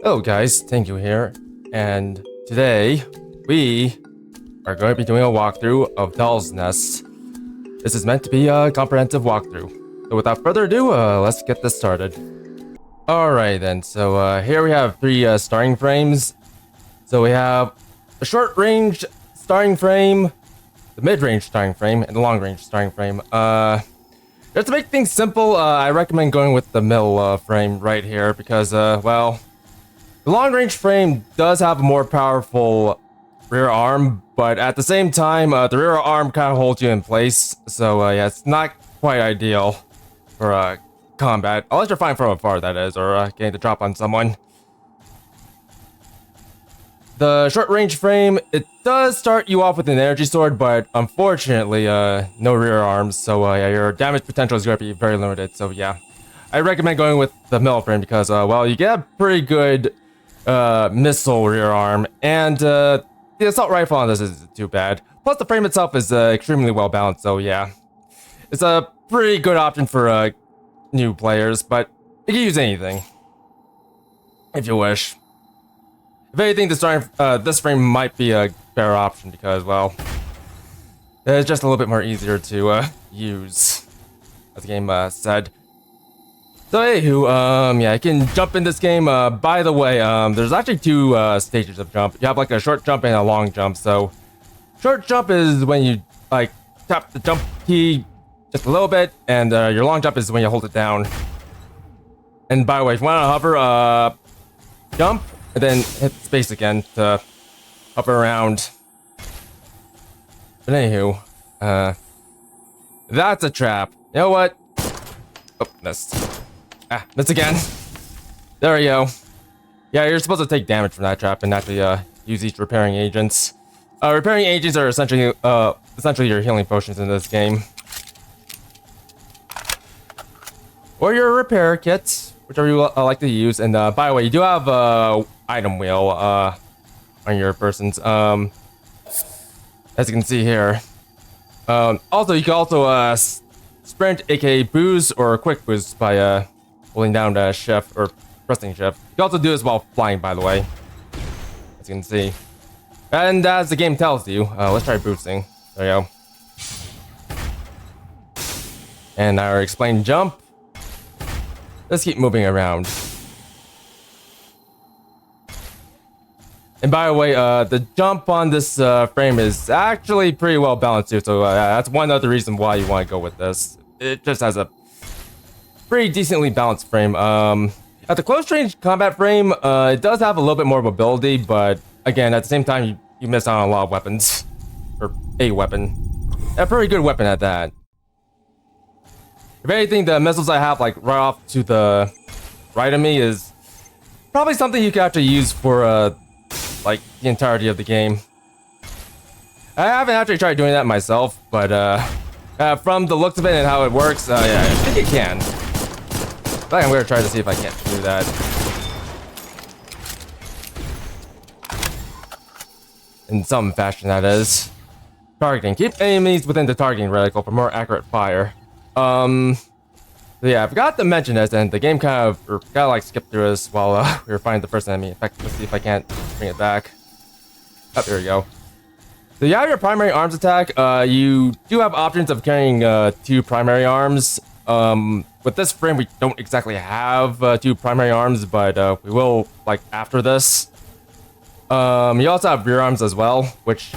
Hello guys, thank you here, and today we are going to be doing a walkthrough of Doll's Nest. This is meant to be a comprehensive walkthrough. So without further ado, let's get this started. Alright then, so here we have three starting frames. So we have the short range starting frame, the mid-range starting frame, and the long-range starting frame. Just to make things simple, I recommend going with the middle frame right here because, well, the long-range frame does have a more powerful rear arm, but at the same time, the rear arm kind of holds you in place. So, yeah, it's not quite ideal for combat. Unless you're fighting from afar, that is, or getting the drop on someone. The short-range frame, it does start you off with an energy sword, but unfortunately, no rear arms. So, yeah, your damage potential is going to be very limited. So, yeah, I recommend going with the middle frame because, well, you get a pretty good missile rear arm, and the assault rifle on this isn't too bad. Plus, the frame itself is extremely well balanced. So, yeah, it's a pretty good option for new players, but you can use anything if you wish. If anything, this frame might be a better option because, well, it's just a little bit more easier to use, as the game said. So, anywho, yeah, you can jump in this game. By the way, there's actually two stages of jump. You have like a short jump and a long jump. So, short jump is when you like tap the jump key just a little bit, and your long jump is when you hold it down. And by the way, if you want to hover, jump, and then hit space again to hover around. But anywho, that's a trap. You know what? Oh, missed. Ah, missed again. There we go. Yeah, you're supposed to take damage from that trap and actually use these repairing agents. Repairing agents are essentially your healing potions in this game. Or your repair kits, whichever you like to use. And by the way, you do have item wheel on your persons, as you can see here. Also, you can also sprint, aka boost, or quick boost by holding down shift or pressing shift. You can also do this while flying, by the way, as you can see. And as the game tells you, let's try boosting. There you go. And our explain jump. Let's keep moving around. And by the way, the jump on this frame is actually pretty well balanced too, so that's one other reason why you want to go with this. It just has a pretty decently balanced frame. At the close range combat frame, it does have a little bit more mobility, but again, at the same time, you miss out on a lot of weapons. Or a weapon. A pretty good weapon at that. If anything, the missiles I have like right off to the right of me is probably something you can actually use for like the entirety of the game. I haven't actually tried doing that myself, but from the looks of it and how it works, yeah, I think it can. I think I'm gonna try to see if I can't do that. In some fashion, that is. Targeting. Keep enemies within the targeting reticle for more accurate fire. So yeah, I forgot to mention this, and the game kind of like skipped through this while we were finding the first enemy. In fact, let's see if I can't bring it back. Oh, there we go. So you have your primary arms attack. You do have options of carrying two primary arms. With this frame, we don't exactly have two primary arms, but we will like after this. You also have rear arms as well, which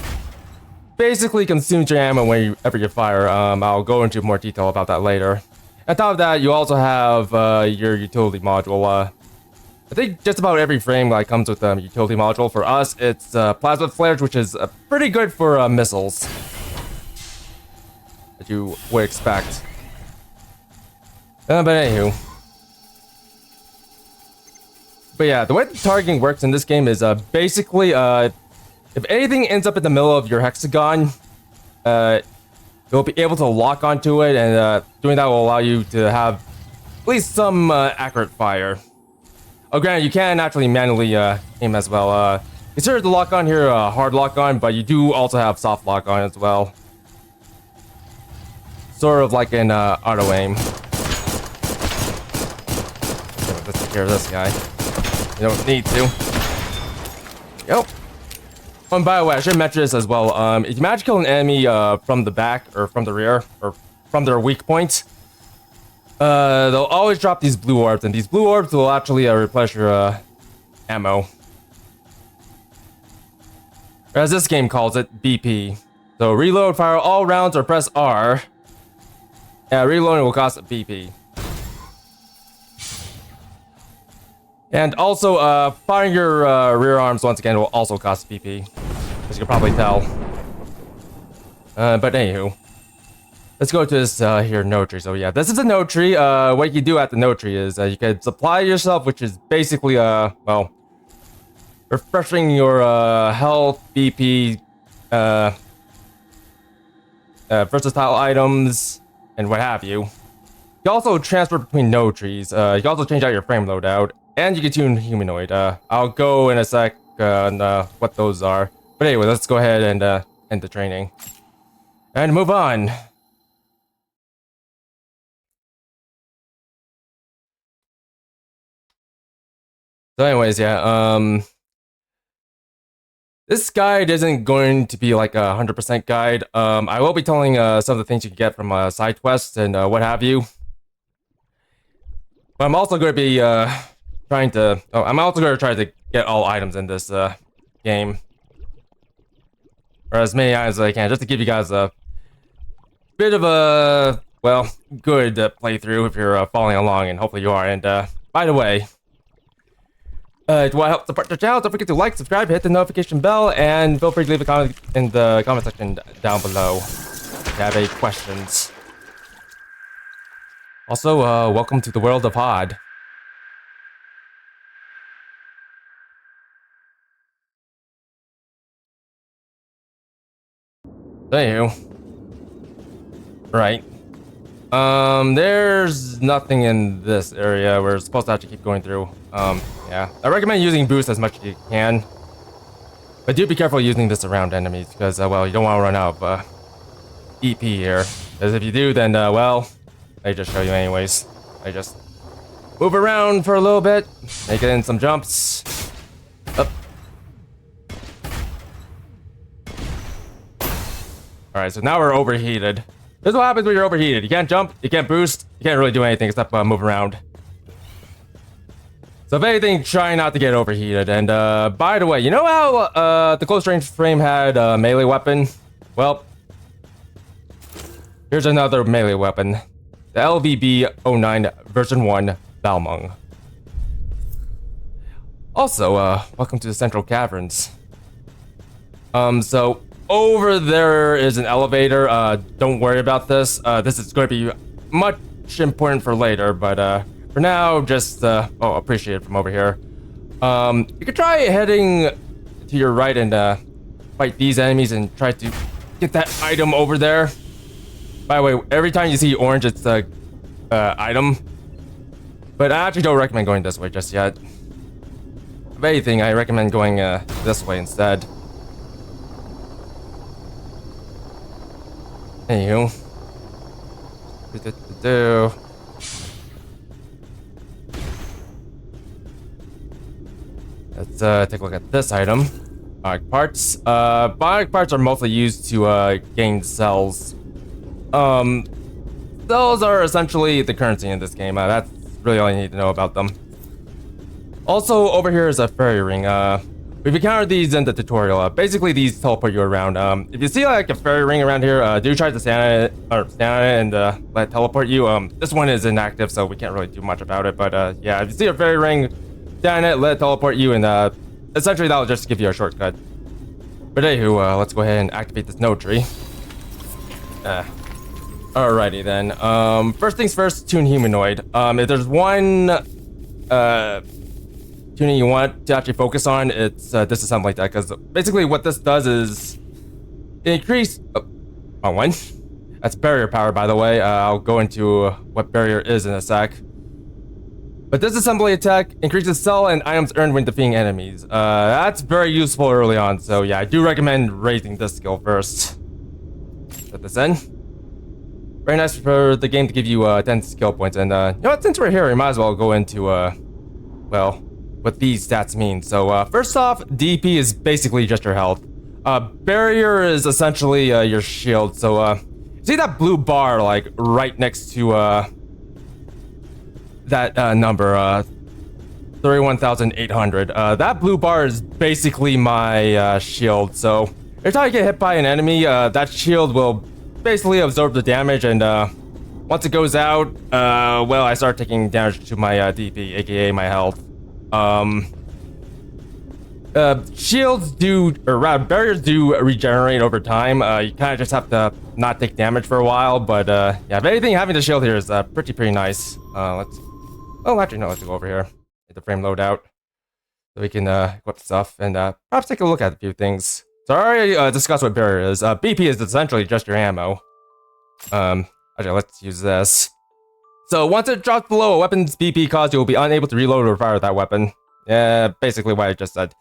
basically consumes your ammo whenever you fire. I'll go into more detail about that later. On top of that, you also have your utility module. I think just about every frame like comes with a utility module. For us, it's plasma flares, which is pretty good for missiles, as you would expect. But anywho. But yeah, the way the targeting works in this game is basically if anything ends up in the middle of your hexagon, you'll be able to lock onto it, and doing that will allow you to have at least some accurate fire. Oh, granted, you can actually manually aim as well. Consider the lock on here hard lock on, but you do also have soft lock on as well. Sort of like an auto aim. Let's take care of this guy. You don't need to. Yep. And by the way, I should mention this as well. If you manage to kill an enemy from the back or from the rear or from their weak point, they'll always drop these blue orbs, and these blue orbs will actually replenish your ammo. Or as this game calls it, BP. So reload, fire all rounds, or press R. Yeah, reloading will cost BP. And also, firing your rear arms once again will also cost BP, as you can probably tell. But anywho, let's go to this here node tree. So yeah, this is a node tree. What you do at the node tree is you can supply yourself, which is basically well, refreshing your health, BP, versatile items, and what have you. You can also transfer between node trees. You can also change out your frame loadout. And you can tune humanoid. I'll go in a sec on what those are. But anyway, let's go ahead and end the training. And move on. So anyways, yeah, this guide isn't going to be like a 100% guide. I will be telling some of the things you can get from side quests and what have you. But I'm also going to be I'm also going to try to get all items in this game. Or as many items as I can, just to give you guys a bit of a, well, good playthrough if you're following along, and hopefully you are. And by the way, if you want to help support the channel, don't forget to like, subscribe, hit the notification bell, and feel free to leave a comment in the comment section down below if you have any questions. Also, welcome to the world of Hati. Anywho. Right. There's nothing in this area. We're supposed to actually keep going through. Yeah. I recommend using boost as much as you can. But do be careful using this around enemies, because, well, you don't want to run out of, EP here. Because if you do, then, well, I just show you anyways. I just move around for a little bit, make it in some jumps. Up. Alright, so now we're overheated. This is what happens when you're overheated. You can't jump, you can't boost, you can't really do anything except move around. So if anything, try not to get overheated. And by the way, you know how the close range frame had a melee weapon? Well, here's another melee weapon. The LVB-09 version 1 balmung. Also, welcome to the Central Caverns. So over there is an elevator. Don't worry about this. This is going to be much important for later, but for now, just appreciate it from over here. You could try heading to your right and fight these enemies and try to get that item over there. By the way, every time you see orange, it's the item. But I actually don't recommend going this way just yet. If anything, I recommend going this way instead. Anywho. Let's take a look at this item. Bionic parts. Bionic parts are mostly used to gain cells. Cells are essentially the currency in this game. That's really all you need to know about them. Also, over here is a fairy ring. We've encountered these in the tutorial. Basically, these teleport you around. If you see like a fairy ring around here, do try to stand on it and let it teleport you. This one is inactive, so we can't really do much about it. But yeah, if you see a fairy ring, stand on it, let it teleport you, and essentially that'll just give you a shortcut. But anywho, let's go ahead and activate this node tree. Alrighty then. First things first, tune humanoid. If there's one tuning you want to actually focus on, it's disassemble like that, because basically what this does is increase one. That's barrier power, by the way. I'll go into what barrier is in a sec. But this assembly attack increases cell and items earned when defeating enemies. That's very useful early on, so yeah, I do recommend raising this skill first. Put this in. Very nice for the game to give you 10 skill points, and you know what, since we're here, we might as well go into well, what these stats mean. So first off, DP is basically just your health. Barrier is essentially your shield. So see that blue bar like right next to that number 31,800. That blue bar is basically my shield. So every time I get hit by an enemy, that shield will basically absorb the damage, and once it goes out, well, I start taking damage to my DP, aka my health. Shields do, or rather, barriers do regenerate over time. You kind of just have to not take damage for a while, but yeah, if anything, having the shield here is pretty nice. Let's, oh, actually, no, let's go over here. Get the frame loadout, so we can equip stuff and perhaps take a look at a few things. So I already discussed what barrier is. BP is essentially just your ammo. Okay, let's use this. So once it drops below a weapon's BP cost, you will be unable to reload or fire that weapon. Yeah, basically what I just said.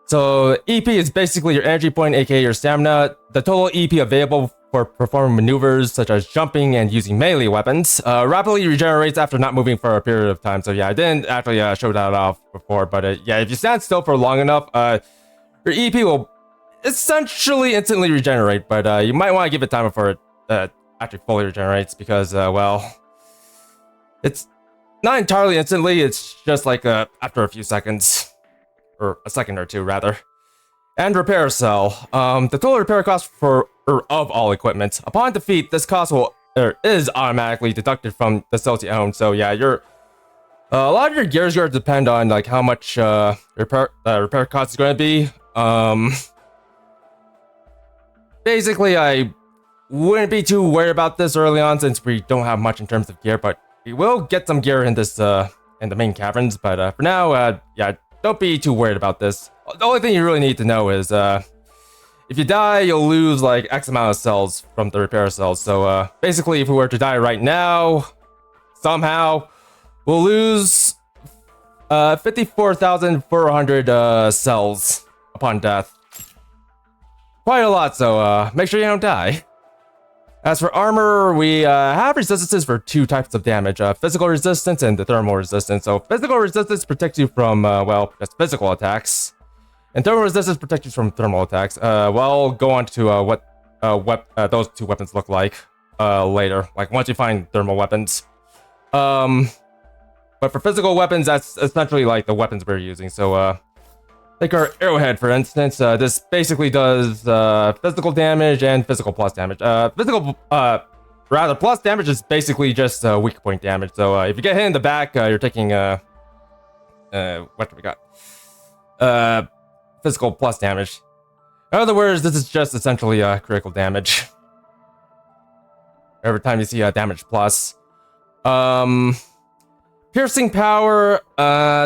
So EP is basically your energy point, aka your stamina. The total EP available for performing maneuvers such as jumping and using melee weapons rapidly regenerates after not moving for a period of time. So yeah, I didn't actually show that off before, but yeah, if you stand still for long enough, your EP will essentially instantly regenerate. But you might want to give it time before it actually fully regenerates, because well, it's not entirely instantly. It's just like after a few seconds, or a second or two rather. And repair cell. The total repair cost of all equipment. Upon defeat, this cost is automatically deducted from the cells you own. So yeah, a lot of your gear is going to depend on like how much repair cost is going to be. Basically, I wouldn't be too worried about this early on since we don't have much in terms of gear, but we will get some gear in this in the main caverns. But for now, yeah, don't be too worried about this. The only thing you really need to know is if you die, you'll lose like X amount of cells from the repair cells. So basically, if we were to die right now, somehow, we'll lose 54,400 cells upon death. Quite a lot, so make sure you don't die. As for armor, we have resistances for two types of damage, physical resistance and the thermal resistance. So physical resistance protects you from, well, just physical attacks. And thermal resistance protects you from thermal attacks. Well, I'll go on to what those two weapons look like later, like once you find thermal weapons. But for physical weapons, that's essentially like the weapons we're using. So, like our arrowhead, for instance, this basically does physical damage and physical plus damage. Rather, plus damage is basically just weak point damage. So if you get hit in the back, you're taking what do we got? Physical plus damage. In other words, this is just essentially critical damage. Every time you see a damage plus. Piercing power.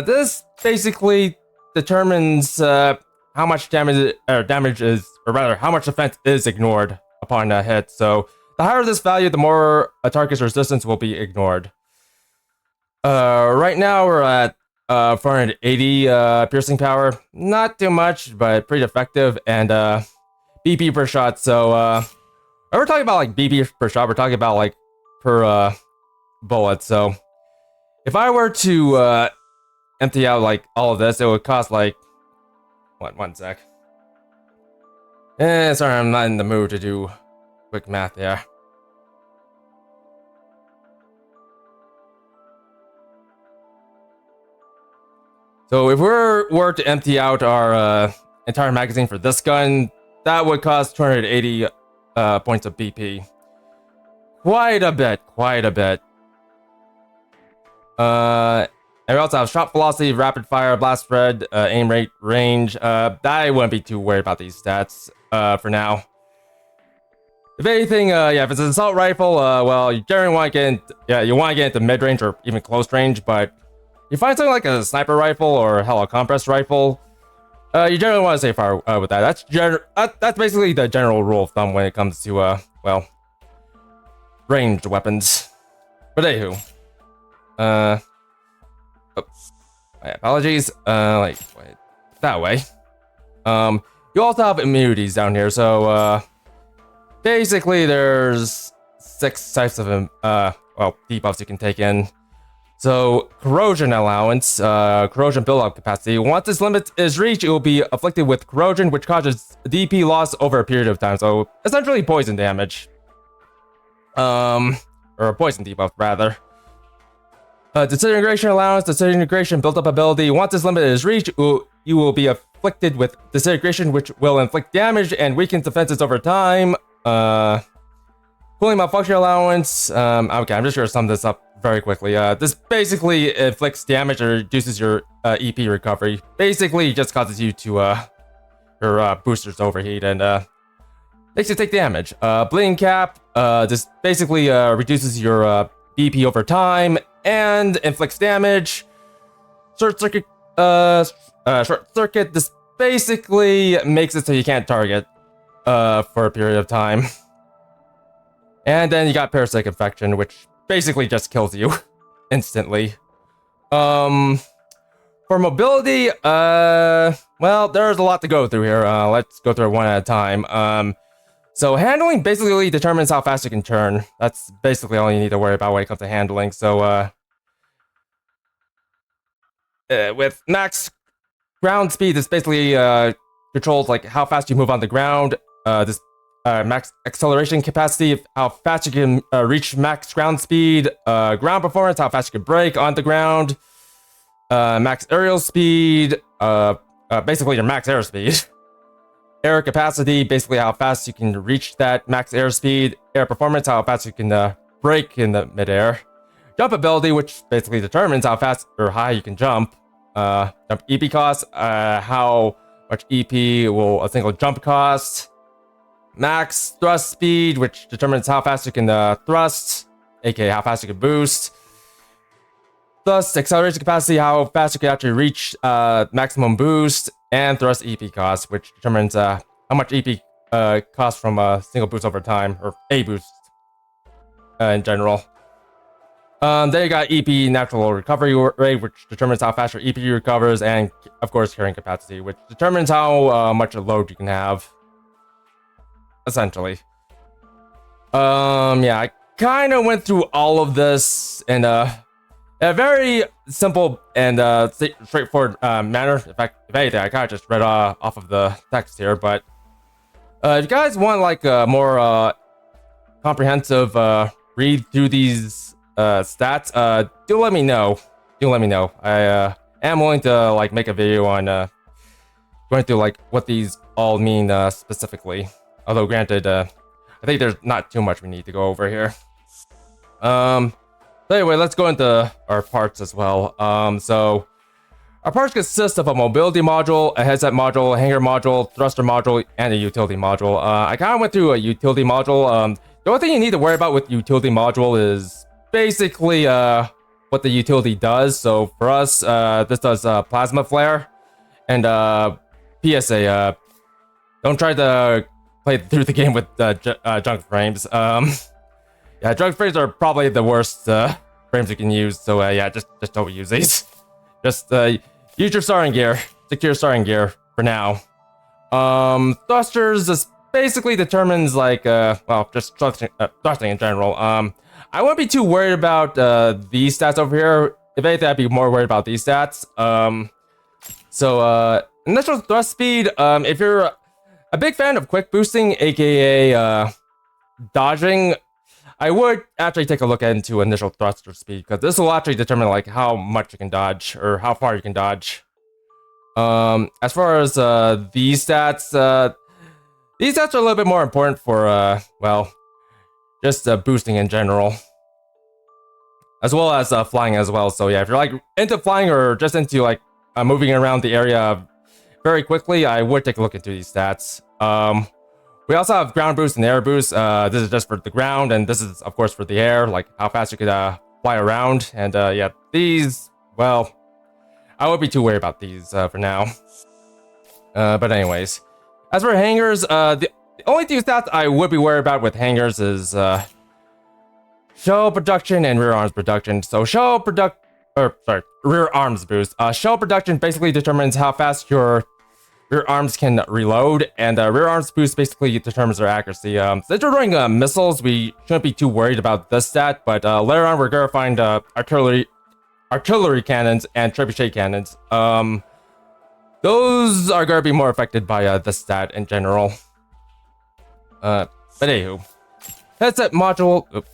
This basically determines how much damage is, or rather, how much defense is ignored upon a hit. So the higher this value, the more a target's resistance will be ignored. Right now we're at 480 piercing power. Not too much, but pretty effective. And BP per shot. So when we're talking about like BP per shot, we're talking about like per bullet. So if I were to empty out like all of this, it would cost like one sec. Sorry, I'm not in the mood to do quick math here. So if we were to empty out our entire magazine for this gun, that would cost 280 points of BP. Quite a bit. And we also have shot velocity, rapid fire, blast spread, aim rate, range. I wouldn't be too worried about these stats for now. If anything, yeah, if it's an assault rifle, well, you generally want to get into mid-range or even close range. But you find something like a sniper rifle or hell, a compressed rifle, you generally want to stay far with that. That's basically the general rule of thumb when it comes to well, ranged weapons. But anywho, my apologies. Like wait, that way. You also have immunities down here. So basically, there's 6 types of well, debuffs you can take in. So, corrosion allowance, corrosion build-up capacity. Once this limit is reached, it will be afflicted with corrosion, which causes DP loss over a period of time. So, essentially poison damage. Or a poison debuff, rather. Disintegration allowance, disintegration build-up ability. Once this limit is reached, you will be afflicted with disintegration, which will inflict damage and weaken defenses over time. Cooling malfunction allowance. Okay, I'm just gonna sum this up very quickly. This basically inflicts damage or reduces your EP recovery. Basically, it just causes you to your boosters overheat and makes you take damage. Bleeding cap. This basically reduces your BP over time and inflicts damage. Short circuit. Short circuit. This basically makes it so you can't target for a period of time. And then you got parasitic infection, which basically just kills you instantly. For mobility, well, there's a lot to go through here. Let's go through it one at a time. So handling basically determines how fast you can turn. That's basically all you need to worry about when it comes to handling. So with max ground speed, this basically controls like how fast you move on the ground. This max acceleration capacity, how fast you can reach max ground speed, ground performance, how fast you can brake on the ground, max aerial speed, basically your max airspeed. Air capacity, basically how fast you can reach that max airspeed. Air performance, how fast you can brake in the midair. Jump ability, which basically determines how fast or high you can jump. Jump EP cost, how much EP will a single jump cost. Max thrust speed, which determines how fast you can thrust, aka how fast you can boost. Thrust acceleration capacity, how fast you can actually reach maximum boost. And thrust EP cost, which determines how much EP costs from a single boost over time, or a boost in general. Then you got EP natural recovery rate, which determines how fast your EP recovers, and of course carrying capacity, which determines how much load you can have. Essentially. Yeah, I kind of went through all of this in a very simple and straightforward manner. In fact, if anything, I kind of just read off of the text here. But if you guys want like a more comprehensive read through these stats, do let me know. Do let me know. I am willing to like make a video on going through like what these all mean specifically. Although granted, I think there's not too much we need to go over here. So anyway, let's go into our parts as well. So our parts consist of a mobility module, a headset module, a hanger module, thruster module, and a utility module. I kind of went through a utility module. The only thing you need to worry about with utility module is basically what the utility does. So for us, this does plasma flare. And PSA, don't try to play through the game with junk frames. Yeah, junk frames are probably the worst frames you can use. So yeah, just don't use these. Just use your starting gear, secure starting gear for now. Thrusters, this basically determines like well, just thrusting in general. I wouldn't be too worried about these stats over here. If anything, I'd be more worried about these stats. So initial thrust speed, if you're a big fan of quick boosting, aka dodging, I would actually take a look into initial thruster speed, because this will actually determine like how much you can dodge or how far you can dodge. As far as these stats are a little bit more important for well, just boosting in general, as well as flying as well. So yeah, if you're like into flying or just into like moving around the area very quickly, I would take a look into these stats. We also have ground boost and air boost. This is just for the ground, and this is of course for the air, like how fast you could fly around. And yeah, these, well, I won't be too worried about these for now. But anyways, as for hangers, the only two stats I would be worried about with hangers is shell production and rear arms production. So rear arms boost. Shell production basically determines how fast your rear arms can reload, and rear arms boost basically determines their accuracy. Since we're running missiles, we shouldn't be too worried about this stat, but later on we're gonna find artillery artillery cannons and trebuchet cannons. Those are gonna be more affected by the stat in general. But anywho, headset module.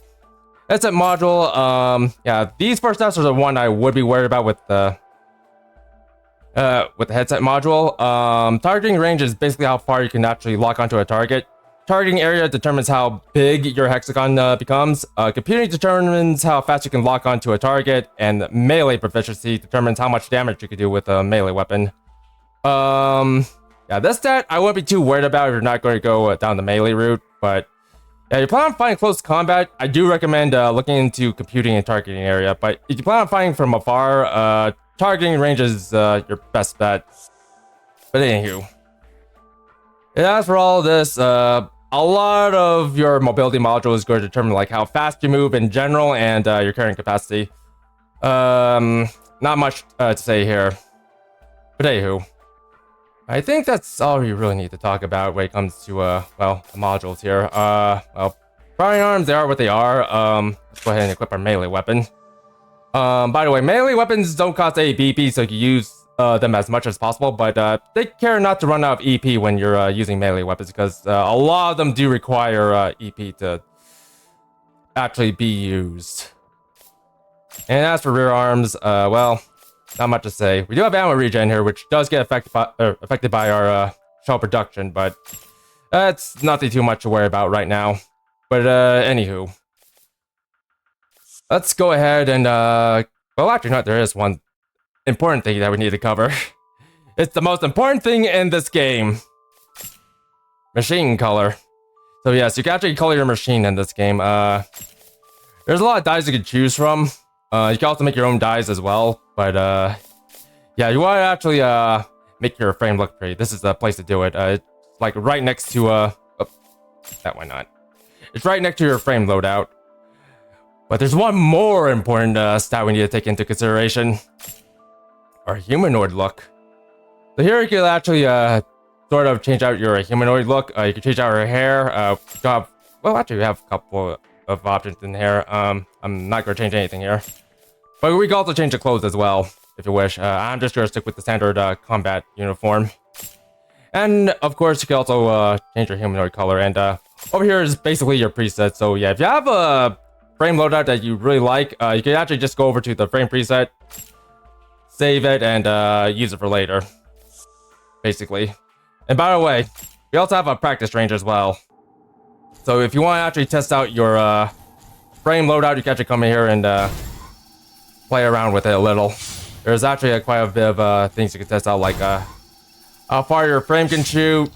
Headset module. Yeah, these first stats are the one I would be worried about with the headset module. Targeting range is basically how far you can actually lock onto a target. Targeting area determines how big your hexagon becomes. Computing determines how fast you can lock onto a target, and melee proficiency determines how much damage you can do with a melee weapon. Yeah, this stat I wouldn't be too worried about if you're not going to go down the melee route, but yeah, you plan on fighting close combat, I do recommend looking into computing and targeting area, but if you plan on fighting from afar, targeting range is your best bet. But anywho, as for all this, a lot of your mobility module is going to determine like how fast you move in general and your carrying capacity. Not much to say here. But anywho, I think that's all we really need to talk about when it comes to well, the modules here. Well, primary arms, they are what they are. Let's go ahead and equip our melee weapon. By the way, melee weapons don't cost any BP, so you can use them as much as possible, but take care not to run out of EP when you're using melee weapons, because a lot of them do require EP to actually be used. And as for rear arms, well, not much to say. We do have ammo regen here, which does get affected by our shell production, but that's nothing too much to worry about right now. But anywho, let's go ahead and well, actually, no, there is one important thing that we need to cover. It's the most important thing in this game. Machine color. So yes, you can actually color your machine in this game. There's a lot of dyes you can choose from. You can also make your own dyes as well. But yeah, you want to actually make your frame look pretty. This is the place to do it. It's like right next to oh, that why not? It's right next to your frame loadout. But there's one more important stat we need to take into consideration. Our humanoid look. So here you can actually sort of change out your humanoid look. You can change out your hair. Well, actually, we have a couple of options in here. I'm not going to change anything here. But we can also change the clothes as well, if you wish. I'm just going to stick with the standard combat uniform. And, of course, you can also change your humanoid color. And over here is basically your preset. So, yeah, if you have a frame loadout that you really like, you can actually just go over to the frame preset, save it, and use it for later, basically. And by the way, we also have a practice range as well. So if you want to actually test out your frame loadout, you can actually come in here and play around with it a little. There's actually quite a bit of things you can test out, like how far your frame can shoot,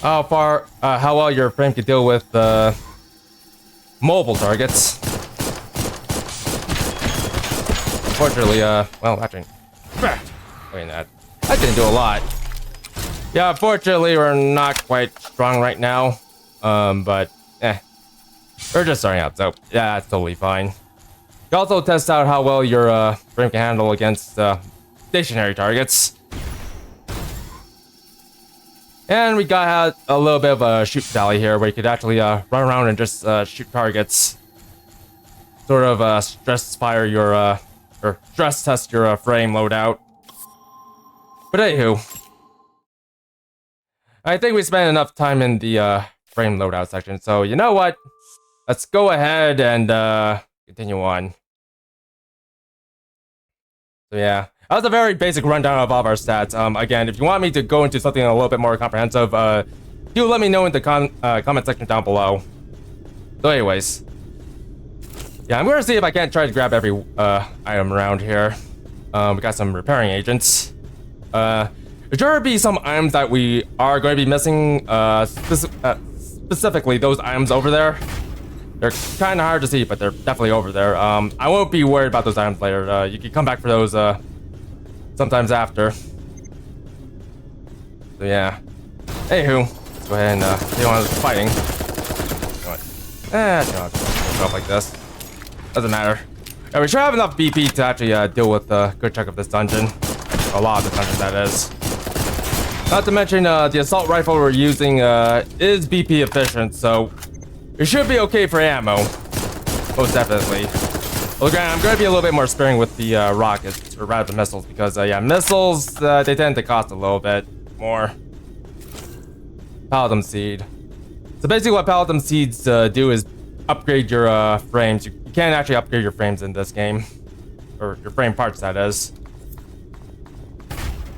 how well your frame can deal with mobile targets. Unfortunately, well, actually, wait, that didn't do a lot. Yeah, unfortunately, we're not quite strong right now. But we're just starting out, so yeah, that's totally fine. You can also test out how well your frame can handle against stationary targets. And we got a little bit of a shoot valley here, where you could actually run around and just shoot targets. Sort of stress fire your or stress test your frame loadout. But anywho, I think we spent enough time in the frame loadout section, so you know what? Let's go ahead and continue on. So yeah, that was a very basic rundown of all of our stats. Again, if you want me to go into something a little bit more comprehensive, do let me know in the comment section down below. So anyways, yeah, I'm gonna see if I can't try to grab every item around here. We got some repairing agents. There's sure be some items that we are going to be missing, specifically those items over there. They're kind of hard to see, but they're definitely over there. I won't be worried about those items later. You can come back for those sometimes after. So yeah. Anywho, let's go ahead and get on with the fighting. Go up like this. Doesn't matter. Yeah, we should have enough BP to actually deal with a good chunk of this dungeon. A lot of the dungeon, that is. Not to mention, the assault rifle we're using is BP efficient, so it should be okay for ammo. Most definitely. Well, granted, I'm going to be a little bit more sparing with the rockets, or rather the missiles, because, yeah, missiles, they tend to cost a little bit more. Palladium seed. So basically what palladium seeds do is upgrade your frames. You can't actually upgrade your frames in this game. Or your frame parts, that is.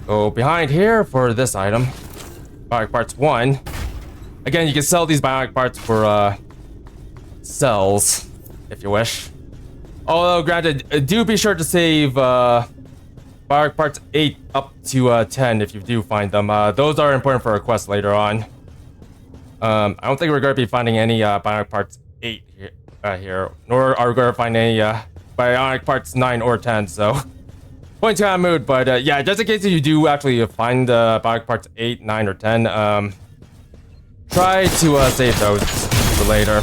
Go behind here for this item. Bionic parts 1. Again, you can sell these bionic parts for cells, if you wish. Although, granted, do be sure to save bionic parts 8 up to 10 if you do find them. Those are important for a quest later on. I don't think we're going to be finding any bionic parts 8 here, nor are we going to find any bionic parts 9 or 10, so point to kind of mood. But yeah, just in case you do actually find bionic parts 8, 9, or 10, try to save those for later.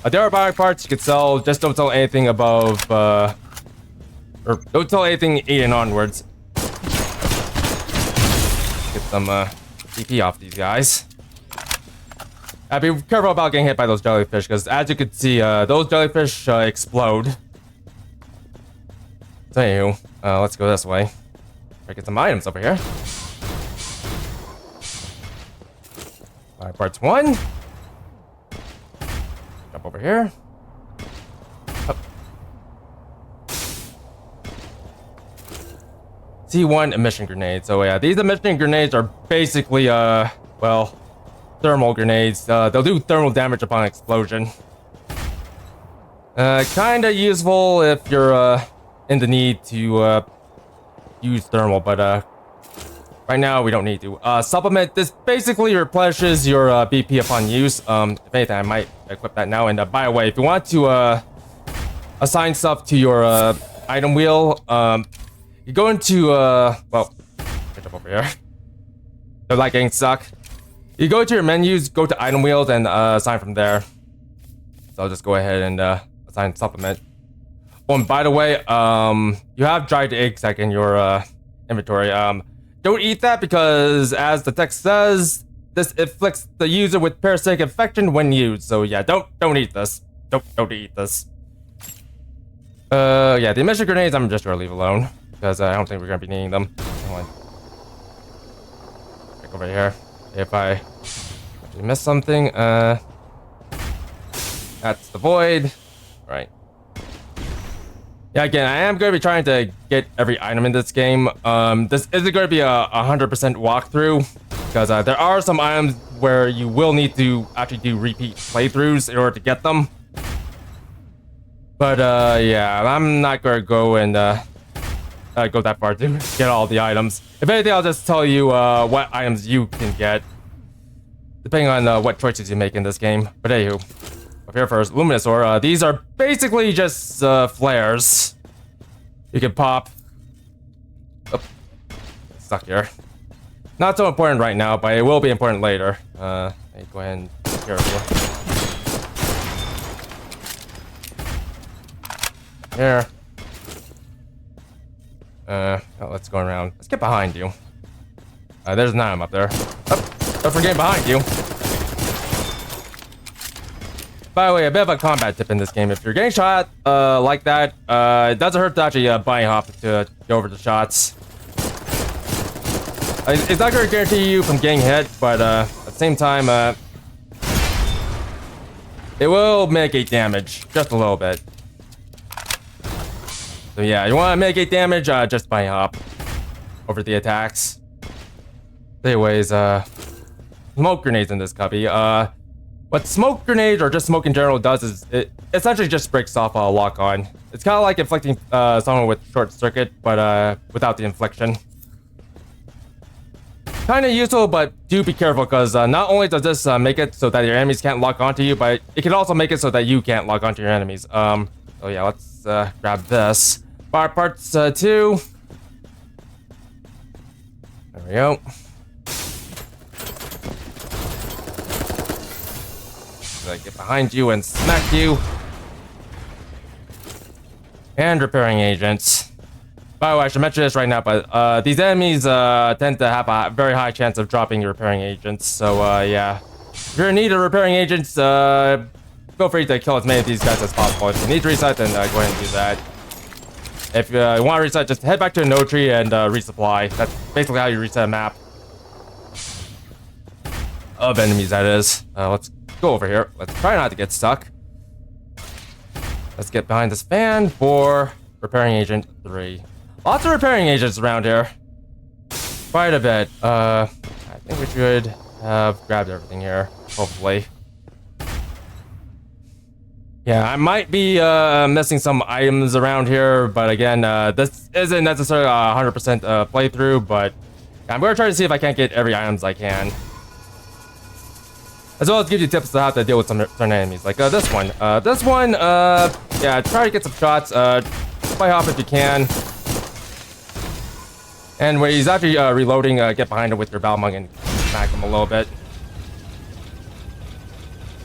There are bionic parts you could sell, just don't sell anything above, or don't sell anything 8 and onwards. Get some DP off these guys. Be careful about getting hit by those jellyfish, because as you can see, those jellyfish explode. So anywho, let's go this way. Try to get some items over here. Alright, parts 1. Jump over here. Up. C1 emission grenade. So yeah, these emission grenades are basically, well, thermal grenades. They'll do thermal damage upon explosion. Kinda useful if you're in the need to use thermal, but right now we don't need to. Supplement, this basically replenishes your BP upon use. If anything, I might equip that now. And by the way, if you want to assign stuff to your item wheel, you go into well, jump over here. They're like getting stuck. You go to your menus, go to item wheels, and assign from there. So I'll just go ahead and assign supplement. Oh, and by the way, you have dried egg sac in your inventory. Don't eat that because, as the text says, this inflicts the user with parasitic infection when used. So yeah, don't eat this. Don't eat this. Yeah, the emission grenades I'm just gonna leave alone because I don't think we're gonna be needing them. Come on. Back over here. If I actually miss something, that's the void. Right. Yeah, again, I am going to be trying to get every item in this game. This isn't going to be a 100% walkthrough, because there are some items where you will need to actually do repeat playthroughs in order to get them. But yeah, I'm not going to go and go that far to get all the items. If anything, I'll just tell you what items you can get, depending on what choices you make in this game. But anywho. Up here first, luminous ore. These are basically just flares. You can pop. Oh, stuck here. Not so important right now, but it will be important later. Let me go ahead and take care of you. Here. Oh, let's go around. Let's get behind you. There's an item up there. Oh, don't forget behind you. By the way, a bit of a combat tip in this game. If you're getting shot like that, it doesn't hurt to actually bunny hop to go over the shots. It's not going to guarantee you from getting hit, but at the same time, it will mitigate damage just a little bit. So yeah, you want to mitigate damage, just bunny hop over the attacks. Anyways, smoke grenades in this cubby. What smoke grenade or just smoke in general does is it essentially just breaks off a lock-on. It's kind of like inflicting someone with short circuit, but without the infliction. Kind of useful, but do be careful because not only does this make it so that your enemies can't lock onto you, but it can also make it so that you can't lock onto your enemies. So yeah, let's grab this. Bar parts 2. There we go. Get behind you and smack you. And repairing agents. By the way, I should mention this right now, but these enemies tend to have a very high chance of dropping your repairing agents. So yeah, if you're in need of repairing agents, feel free to kill as many of these guys as possible. If you need to reset, then go ahead and do that. If you want to reset, just head back to a node tree and resupply. That's basically how you reset a map. Of enemies, that is. Let's go over here. Let's try not to get stuck. Let's get behind this fan for repairing agent 3. Lots of repairing agents around here. Quite a bit. I think we should have grabbed everything here, hopefully. Yeah, I might be missing some items around here, but again, this isn't necessarily a 100% playthrough, but I'm going to try to see if I can't get every items I can. As well as give you tips on how to deal with some certain enemies, like this one. Yeah, try to get some shots. Play off if you can. And when he's actually reloading, get behind him with your balmung and smack him a little bit.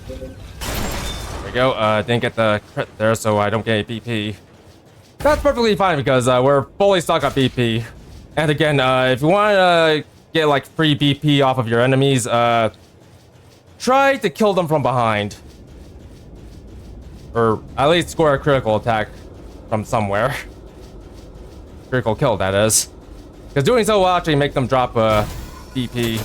There we go. Didn't get the crit there, so I don't get any BP. That's perfectly fine because we're fully stocked on BP. And again, if you want to get like free BP off of your enemies, try to kill them from behind. Or at least score a critical attack from somewhere. Critical kill, that is. Because doing so will actually make them drop BP.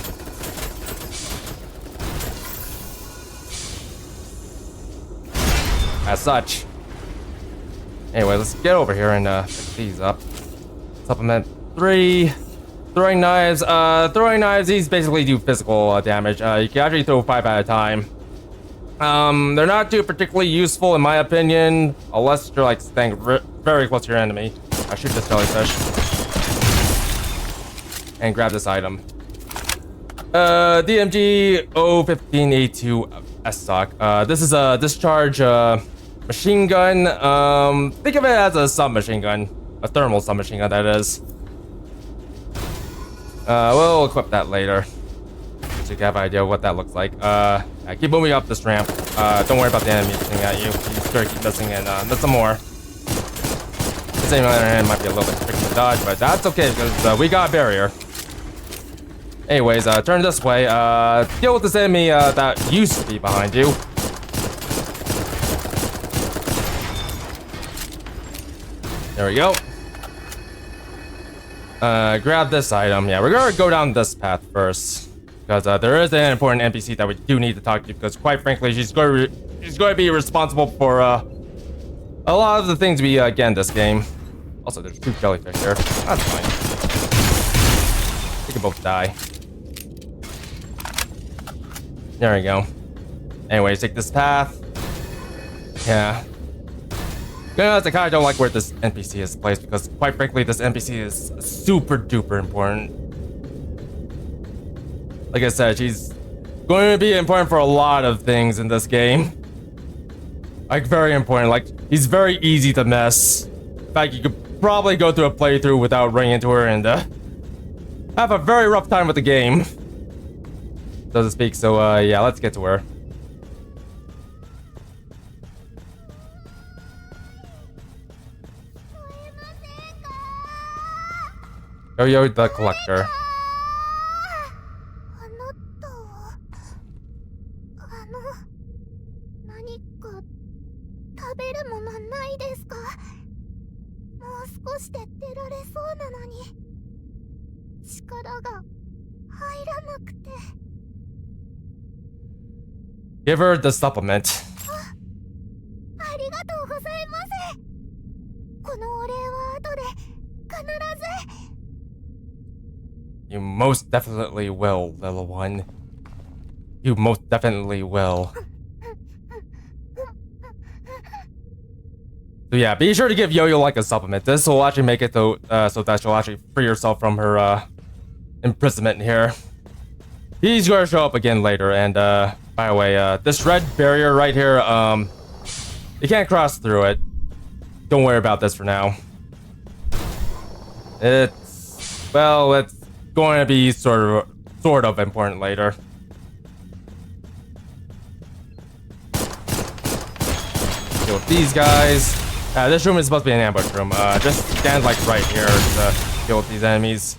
As such. Anyway, let's get over here and pick these up. Supplement 3. Throwing knives. Throwing knives, these basically do physical damage. You can actually throw 5 at a time. They're not too particularly useful in my opinion, unless you're like staying very close to your enemy. I shoot this jellyfish. And grab this item. DMG 015A2 estoc. This is a discharge machine gun. Think of it as a submachine gun. A thermal submachine gun, that is. We'll equip that later. So you can have an idea of what that looks like. I keep moving up this ramp. Don't worry about the enemy shooting at you. You just gotta keep missing and miss some more. This enemy on the other hand might be a little bit tricky to dodge, but that's okay because we got a barrier. Anyways, turn this way. Deal with this enemy that used to be behind you. There we go. Grab this item. Yeah, we're gonna go down this path first. Because there is an important NPC that we do need to talk to. Because quite frankly, she's going to be responsible for a lot of the things we get in this game. Also, there's 2 jellyfish here. That's fine. They can both die. There we go. Anyways, take this path. Yeah. I kind of don't like where this NPC is placed because, quite frankly, this NPC is super duper important. Like I said, she's going to be important for a lot of things in this game. Like, very important. Like, he's very easy to miss. In fact, you could probably go through a playthrough without running into her and have a very rough time with the game, so to speak. So, yeah, let's get to her. Yoyo the Collector. Give her the supplement. You most definitely will, little one. You most definitely will. So yeah, be sure to give Yoyo like a supplement. This will actually make it so that she'll actually free herself from her imprisonment here. He's gonna show up again later, and by the way, this red barrier right here, you can't cross through it. Don't worry about this for now. It's going to be sort of important later. Deal with these guys. This room is supposed to be an ambush room. Just stand like right here to deal with these enemies.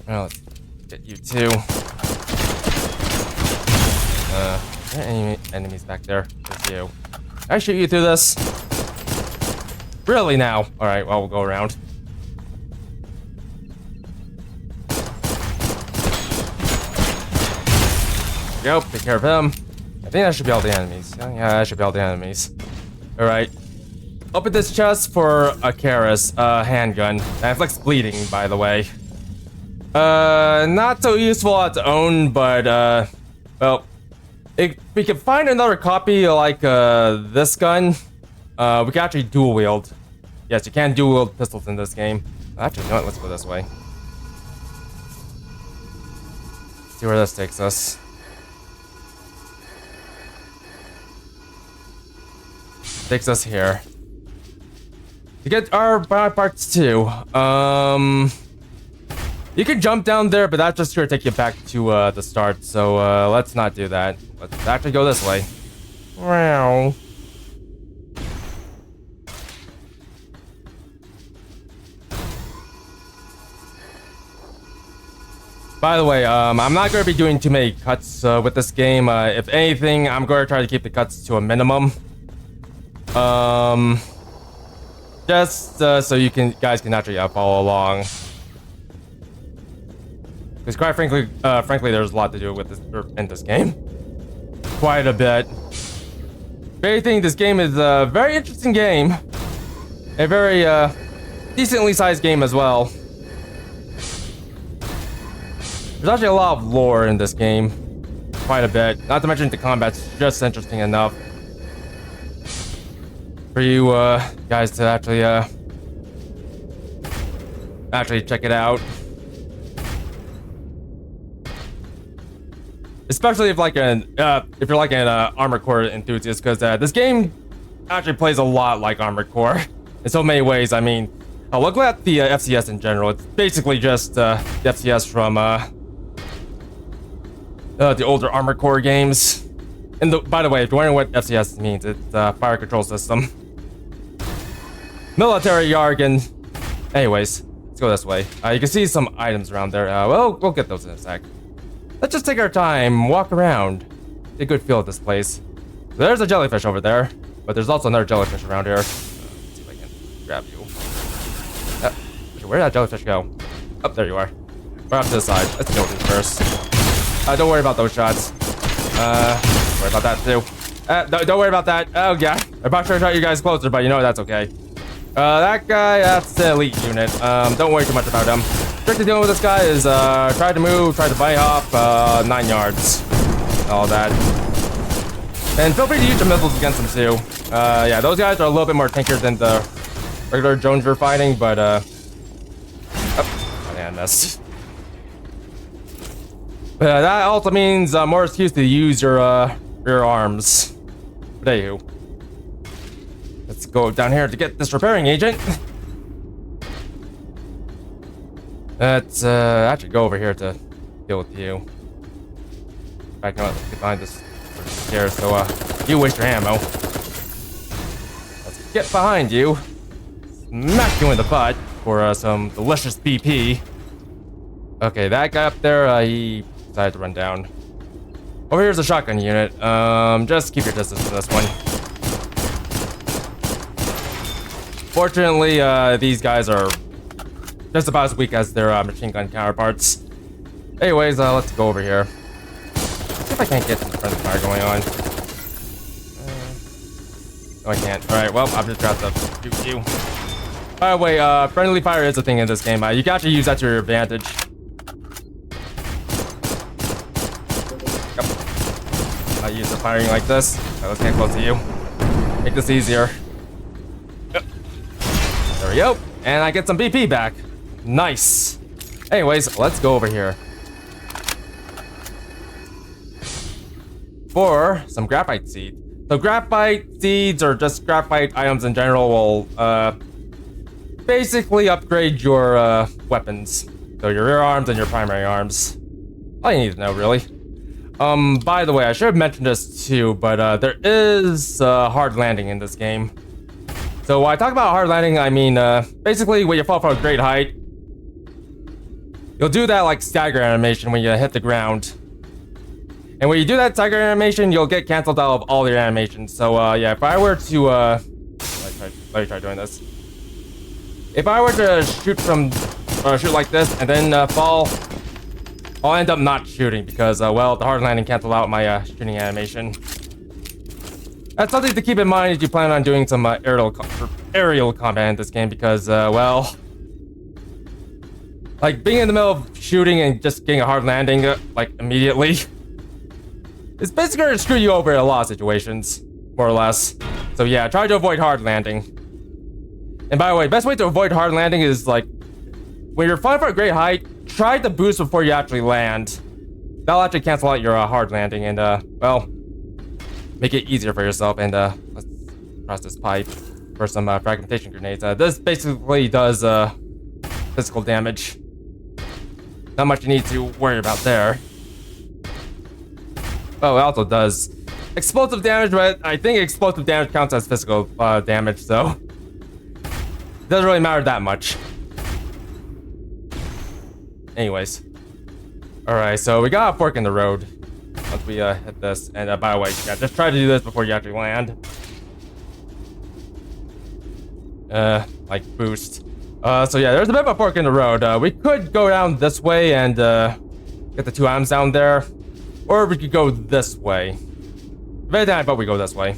Well, let's get you too. there any enemies back there? There's you. Can I shoot you through this? Really now? Alright, well, we'll go around. There we go, take care of him. I think that should be all the enemies. Yeah, that should be all the enemies. Alright. Open this chest for a keris, handgun. That inflicts bleeding, by the way. Not so useful on its own, but, well, if we can find another copy like, this gun, we can actually dual wield. Yes, you can dual wield pistols in this game. Actually, no, let's go this way. See where this takes us. Takes us here. To get our bionic parts too, you can jump down there, but that's just gonna take you back to the start. So let's not do that. Let's actually go this way. Wow. By the way, I'm not going to be doing too many cuts with this game. If anything, I'm going to try to keep the cuts to a minimum. Just so you guys can actually follow along. Because quite frankly, there's a lot to do with this in this game. Quite a bit. If anything, this game is a very interesting game. A very decently sized game as well. There's actually a lot of lore in this game. Quite a bit. Not to mention the combat's just interesting enough for you guys to actually check it out. Especially if you're like an Armored Core enthusiast, because this game actually plays a lot like Armored Core in so many ways. I mean, look at the FCS in general. It's basically just the FCS from the older Armored Core games. And by the way, if you're wondering what FCS means, it's Fire Control System. Military jargon. Anyways, let's go this way. You can see some items around there. Well, we'll get those in a sec. Let's just take our time, walk around. Get a good feel of this place. There's a jellyfish over there, but there's also another jellyfish around here. Let's see if I can grab you. Where did that jellyfish go? Oh, there you are. Right off to the side. Let's deal with this first. Don't worry about those shots. Worry about that too. Don't worry about that. Oh yeah. I'm about to shot you guys closer, but you know that's okay. That guy, that's the elite unit. Don't worry too much about him. Trick to dealing with this guy is try to move, try to bite hop, 9 yards. All that. And feel free to use your missiles against them too. Yeah, those guys are a little bit more tankier than the regular drones you're fighting, but oh, man, missed. But that also means more excuse to use your rear arms. But anywho, let's go down here to get this repairing agent. Let's actually go over here to deal with you. I can get behind this chair, so you waste your ammo. Let's get behind you. Smack you in the butt for some delicious BP. Okay, that guy up there, he decided to run down. Over here's a shotgun unit. Just keep your distance from this one. Fortunately, these guys are just about as weak as their machine gun counterparts. Anyways, let's go over here. See if I can't get some friendly fire going on. No, I can't. Alright, well, I've just got to shoot you. By the way, friendly fire is a thing in this game. You can actually use that to your advantage. I use the firing like this. Right, let's get close to you. Make this easier. There we go. And I get some BP back. Nice. Anyways, let's go over here. For some graphite seeds. So graphite seeds, or just graphite items in general, will basically upgrade your weapons. So your rear arms and your primary arms. All you need to know, really. By the way, I should have mentioned this too, but there is hard landing in this game. So when I talk about hard landing, I mean basically when you fall from a great height, you'll do that like stagger animation when you hit the ground. And when you do that tiger animation, you'll get canceled out of all your animations. So yeah, if I were to let me try doing this. If I were to shoot like this and then fall, I'll end up not shooting because well, the hard landing canceled out my shooting animation. That's something to keep in mind if you plan on doing some aerial combat in this game because well, like being in the middle of shooting and just getting a hard landing like immediately, it's basically gonna screw you over in a lot of situations, more or less. So yeah, try to avoid hard landing. And by the way, best way to avoid hard landing is like when you're flying for a great height, try to boost before you actually land. That'll actually cancel out your hard landing and well, make it easier for yourself. And let's cross this pipe for some fragmentation grenades. This basically does physical damage. Not much you need to worry about there. Oh, it also does explosive damage, but I think explosive damage counts as physical damage, so it doesn't really matter that much. Anyways. Alright, so we got a fork in the road. Once we hit this. And by the way, yeah, just try to do this before you actually land. Like boost. So yeah, there's a bit of a fork in the road. We could go down this way and get the 2 items down there. Or we could go this way. If anything, I vote we go this way.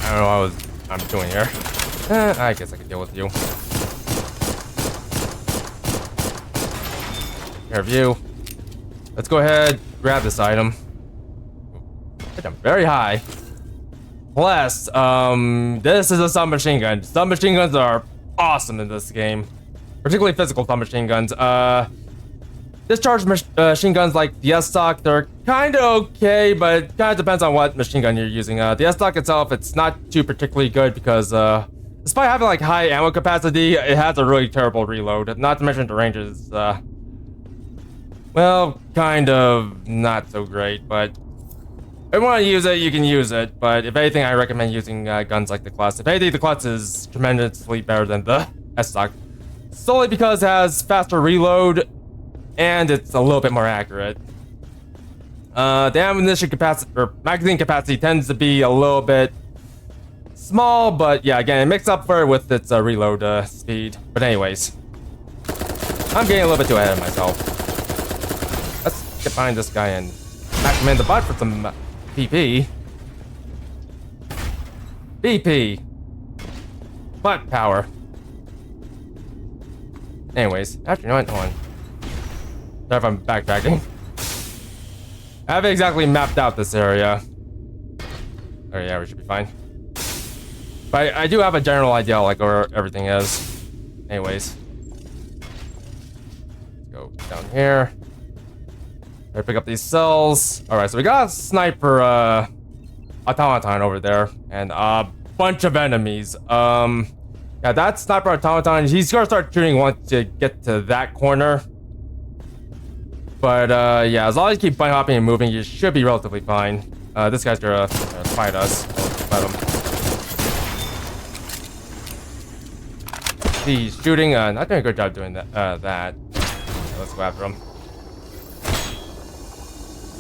I don't know what I'm doing here. I guess I can deal with you. Take care of you. Let's go ahead, grab this item. I jump very high. Plus, this is a submachine gun. Submachine guns are awesome in this game. Particularly physical submachine guns. Discharge machine guns like the estoc, they're kind of okay, but it kind of depends on what machine gun you're using. The estoc itself, it's not too particularly good because, despite having like high ammo capacity, it has a really terrible reload. Not to mention the range is, well, kind of not so great, but if you want to use it, you can use it. But if anything, I recommend using guns like the clest. If anything, the clest is tremendously better than the estoc. Solely because it has faster reload and it's a little bit more accurate. The ammunition capacity or magazine capacity tends to be a little bit small, but yeah, again, it makes up for it with its reload speed. But anyways, I'm getting a little bit too ahead of myself. Let's get behind this guy and smack him in the butt for some PP. BP. Butt power. Anyways, actually, no, hold on. Sorry if I'm backtracking. I haven't exactly mapped out this area. Oh yeah, we should be fine. But I do have a general idea like where everything is. Anyways. Let's go down here. Try to pick up these cells. Alright, so we got a sniper automaton over there. And a bunch of enemies. Yeah, that sniper automaton, he's gonna start shooting once you get to that corner. But yeah, as long as you keep bunny hopping and moving, you should be relatively fine. This guy's gonna fight us. Fight him. He's shooting, not doing a good job doing that. Let's go after him.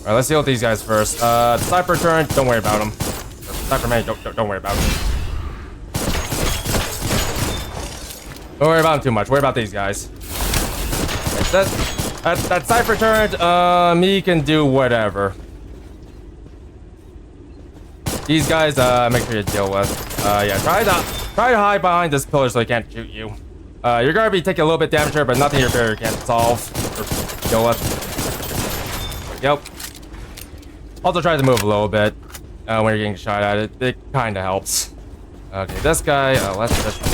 Alright, let's deal with these guys first. Sniper turret, don't worry about him. Sniper man, don't worry about him. Don't worry about him too much. Worry about these guys. That sniper turret, he can do whatever. These guys, make sure you deal with. Yeah, try to hide behind this pillar so they can't shoot you. You're gonna be taking a little bit damage here, but nothing your barrier can't solve or deal with. Yep. Also try to move a little bit when you're getting shot at it. It kind of helps. Okay, this guy, let's just do.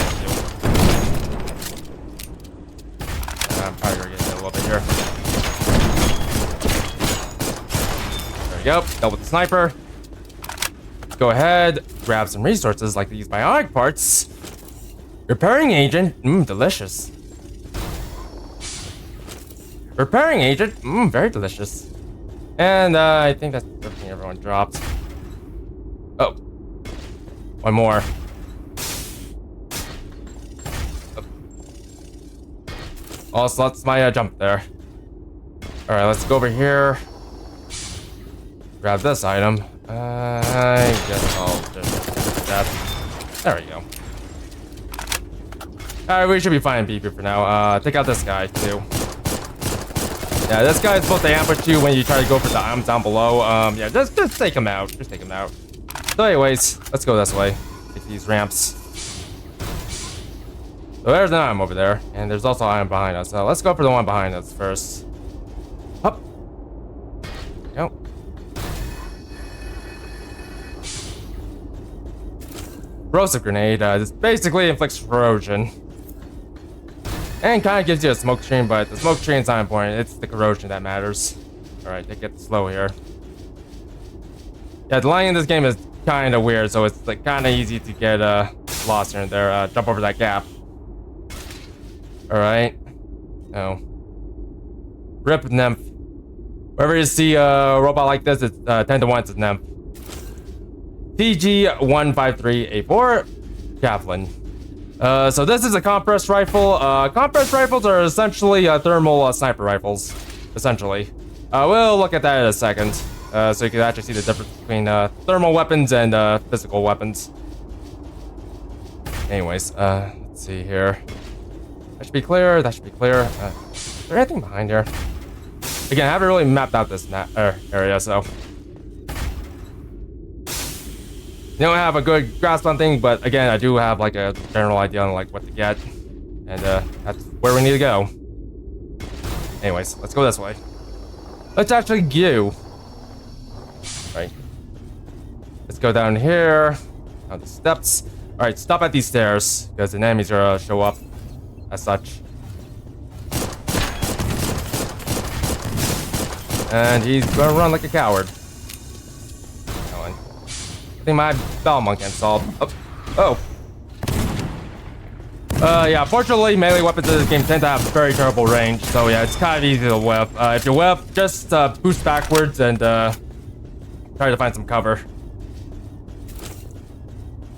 I'm probably gonna get hit a little bit here. There we go. Dealt with the sniper. Go ahead, grab some resources like these bionic parts. Repairing agent, delicious. Repairing agent, very delicious. And I think that's everything everyone dropped. Oh, one more. Also, that's my jump there. Alright, let's go over here. Grab this item. I guess I'll just that. There we go. Alright, we should be fine BP for now. Take out this guy too. Yeah, this guy's supposed to ambush you when you try to go for the items down below. Yeah, just take him out. Just take him out. So anyways, let's go this way. Take these ramps. So there's an item over there, and there's also an item behind us. So let's go for the one behind us first. Up. Go. Corrosive grenade. This basically inflicts corrosion. And kind of gives you a smoke screen, but the smoke screen's not important. It's the corrosion that matters. Alright, take it slow here. Yeah, the line in this game is kind of weird, so it's like kind of easy to get lost here and there. Jump over that gap. Alright. Oh. Rip nymph. Wherever you see a robot like this, it's 10 to 1 it's a nymph. TG-153A4 javelin. So this is a compressed rifle. Compressed rifles are essentially thermal sniper rifles, essentially. We'll look at that in a second, so you can actually see the difference between thermal weapons and physical weapons. Anyways, let's see here. That should be clear. That should be clear. Is there anything behind here? Again, I haven't really mapped out this area, so you don't have a good grasp on things, but again, I do have like a general idea on like what to get, and that's where we need to go. Anyways, let's go this way. Let's actually go. Right. Let's go down here, down the steps. All right, stop at these stairs because the enemies are gonna show up as such. And he's gonna run like a coward. I think my balmung can solve. Oh. Yeah, fortunately, melee weapons in this game tend to have very terrible range, so yeah, it's kind of easy to whip. If you whip, just boost backwards and try to find some cover.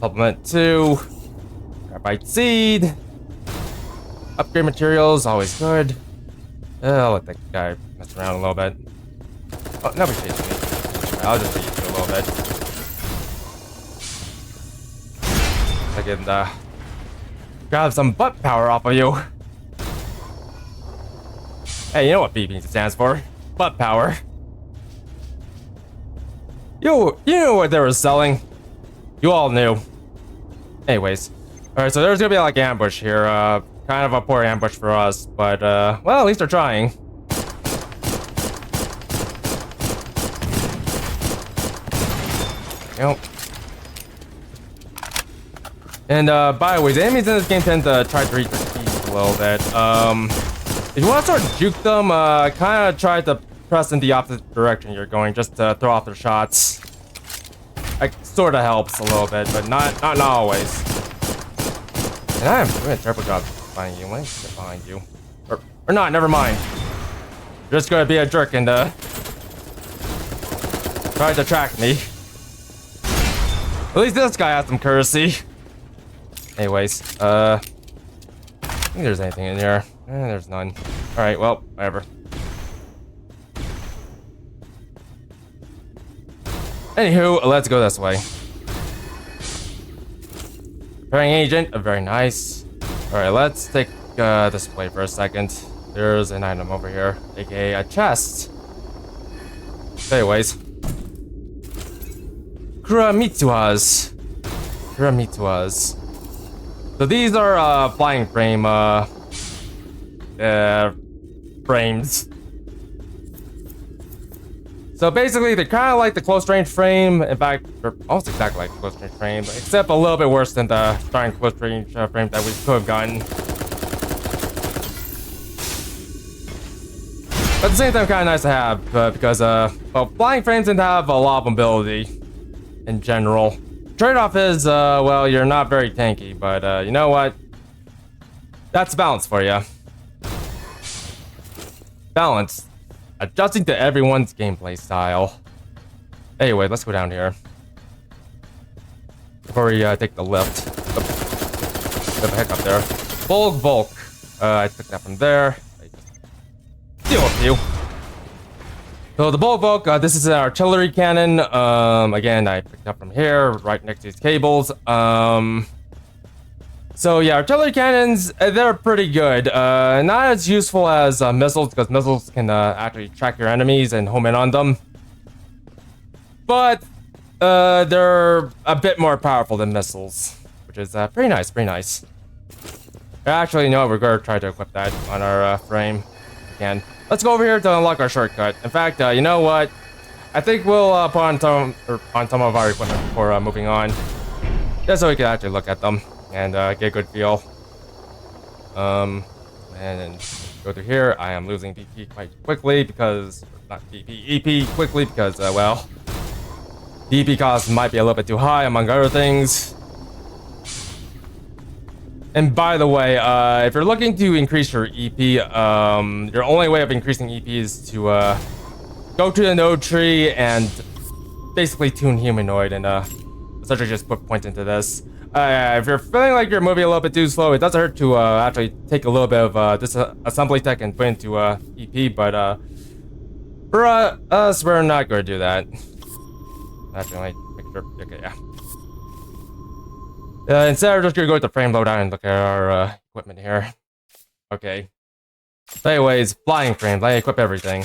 Supplement 2. Graphite seed. Upgrade materials, always good. I'll let that guy mess around a little bit. Oh, nobody chasing me. Right, I'll just beat you a little bit. I can grab some butt power off of you. Hey, you know what BP stands for? Butt power. You knew what they were selling. You all knew. Anyways. Alright, so there's gonna be like an ambush here. Kind of a poor ambush for us, but well, at least they're trying. Yep. And by the way, the enemies in this game tend to try to reach their keys a little bit. If you want to sort of juke them, kind of try to press in the opposite direction you're going, just to throw off their shots. It sort of helps a little bit, but not always. And I am doing a terrible job finding you. Let me get behind you. Or not, never mind. You're just gonna be a jerk and try to track me. At least this guy has some courtesy. Anyways, I think there's anything in here. There's none. Alright, well, whatever. Anywho, let's go this way. Repairing agent, very nice. Alright, let's take this way for a second. There's an item over here, aka a chest. Anyways. Kuramitsuhas. So these are flying frame frames. So basically, they're kind of like the close range frame. In fact, they're almost exactly like the close range frame, except a little bit worse than the starting close range frame that we could have gotten. But at the same time, kind of nice to have because well, flying frames tend to have a lot of mobility in general. Trade-off is, well, you're not very tanky, but you know what? That's balance for you. Balance. Adjusting to everyone's gameplay style. Anyway, let's go down here. Before we take the lift. Bit of a hiccup there. Bulgvolc. I took that from there. Deal with you. So the bulgvolc, this is an artillery cannon. Again, I picked up from here, right next to these cables. So yeah, artillery cannons, they're pretty good. Not as useful as missiles, because missiles can actually track your enemies and home in on them. But they're a bit more powerful than missiles, which is pretty nice, pretty nice. Actually, you know what, we're going to try to equip that on our frame again. Let's go over here to unlock our shortcut. In fact, you know what? I think we'll put on some of our equipment before moving on, just so we can actually look at them and get a good feel. And then go through here. I am losing BP quite quickly because, not BP, EP quickly because, well, BP cost might be a little bit too high, among other things. And by the way, if you're looking to increase your EP, your only way of increasing EP is to go to the node tree and basically tune humanoid and essentially just put points into this. If you're feeling like you're moving a little bit too slow, it doesn't hurt to actually take a little bit of this assembly tech and put into EP, but for us, we're not going to do that. Actually, make sure. Okay, yeah. Instead, we're just gonna go with the frame loadout and look at our equipment here. Okay. So anyways, flying frames. I equip everything.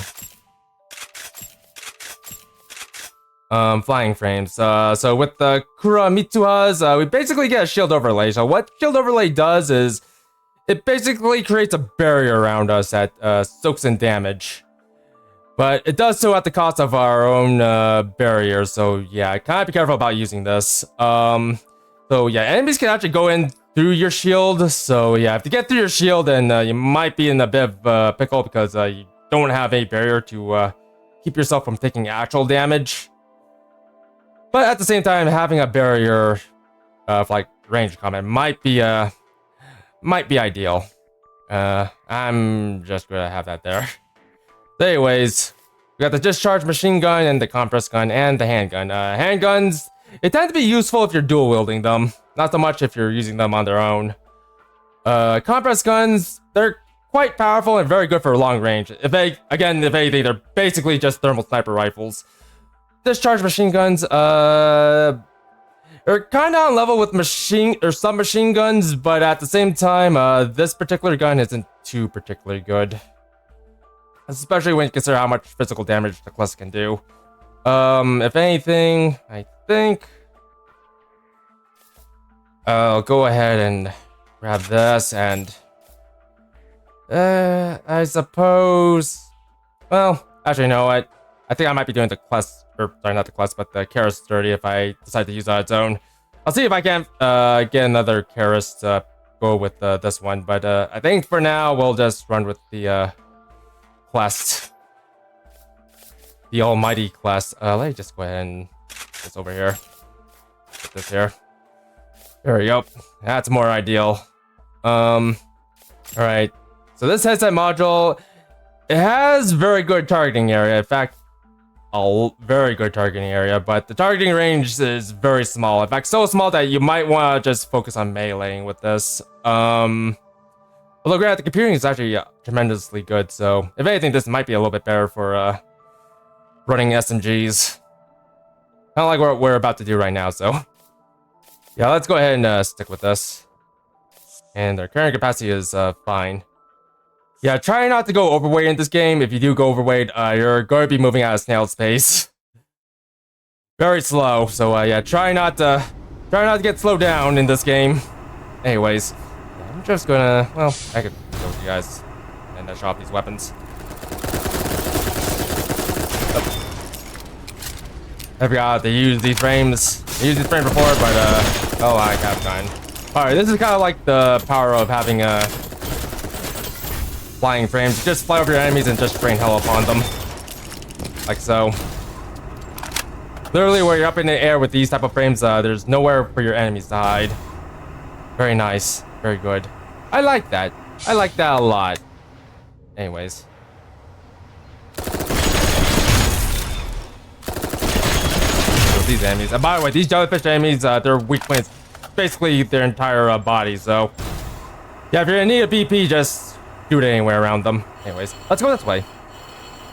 Flying frames. So with the kuramitsuhas, we basically get a shield overlay. So what shield overlay does is it basically creates a barrier around us that soaks in damage. But it does so at the cost of our own barrier. So yeah, kind of be careful about using this. So yeah, enemies can actually go in through your shield. So yeah, if you get through your shield, then you might be in a bit of a pickle because you don't have a barrier to keep yourself from taking actual damage. But at the same time, having a barrier for like range combat might be ideal. I'm just gonna have that there. So anyways, we got the discharge machine gun and the compress gun and the handgun. Handguns, they tend to be useful if you're dual wielding them, not so much if you're using them on their own. Compress guns, they're quite powerful and very good for long range. If anything, they're basically just thermal sniper rifles. Discharge machine guns, they're kind of on level with submachine guns, but at the same time, this particular gun isn't too particularly good. Especially when you consider how much physical damage the clest can do. If anything, I think I'll go ahead and grab this and I suppose, well, actually, you know what? I think I might be doing the clest, or sorry, not the clest, but the keris 30 if I decide to use that on its own. I'll see if I can get another keris to go with this one, but I think for now we'll just run with the clest. The almighty clest. Let me just go ahead and put this over here. Put this here. There we go. That's more ideal. Alright. So this headset module, it has very good targeting area. In fact, a very good targeting area, but the targeting range is very small. In fact, so small that you might want to just focus on meleeing with this. Although granted, the computing is actually tremendously good, so if anything, this might be a little bit better for running SMGs. Kind of like what we're about to do right now, so yeah, let's go ahead and stick with this. And their carrying capacity is fine. Yeah, try not to go overweight in this game. If you do go overweight, you're going to be moving at a snail's pace. Very slow, so yeah, try not to get slowed down in this game. Anyways, I'm just gonna, well, I could go with you guys and show off these weapons. I forgot to use these frames. I used these frames before, but oh, I have time. Alright, this is kind of like the power of having flying frames. You just fly over your enemies and just rain hell upon them. Like so. Literally, where you're up in the air with these type of frames, there's nowhere for your enemies to hide. Very nice. Very good. I like that. I like that a lot. Anyways. These enemies. And by the way, these jellyfish enemies, their weak points basically their entire body, so yeah, if you're in need of BP, just do it anywhere around them. Anyways, let's go this way.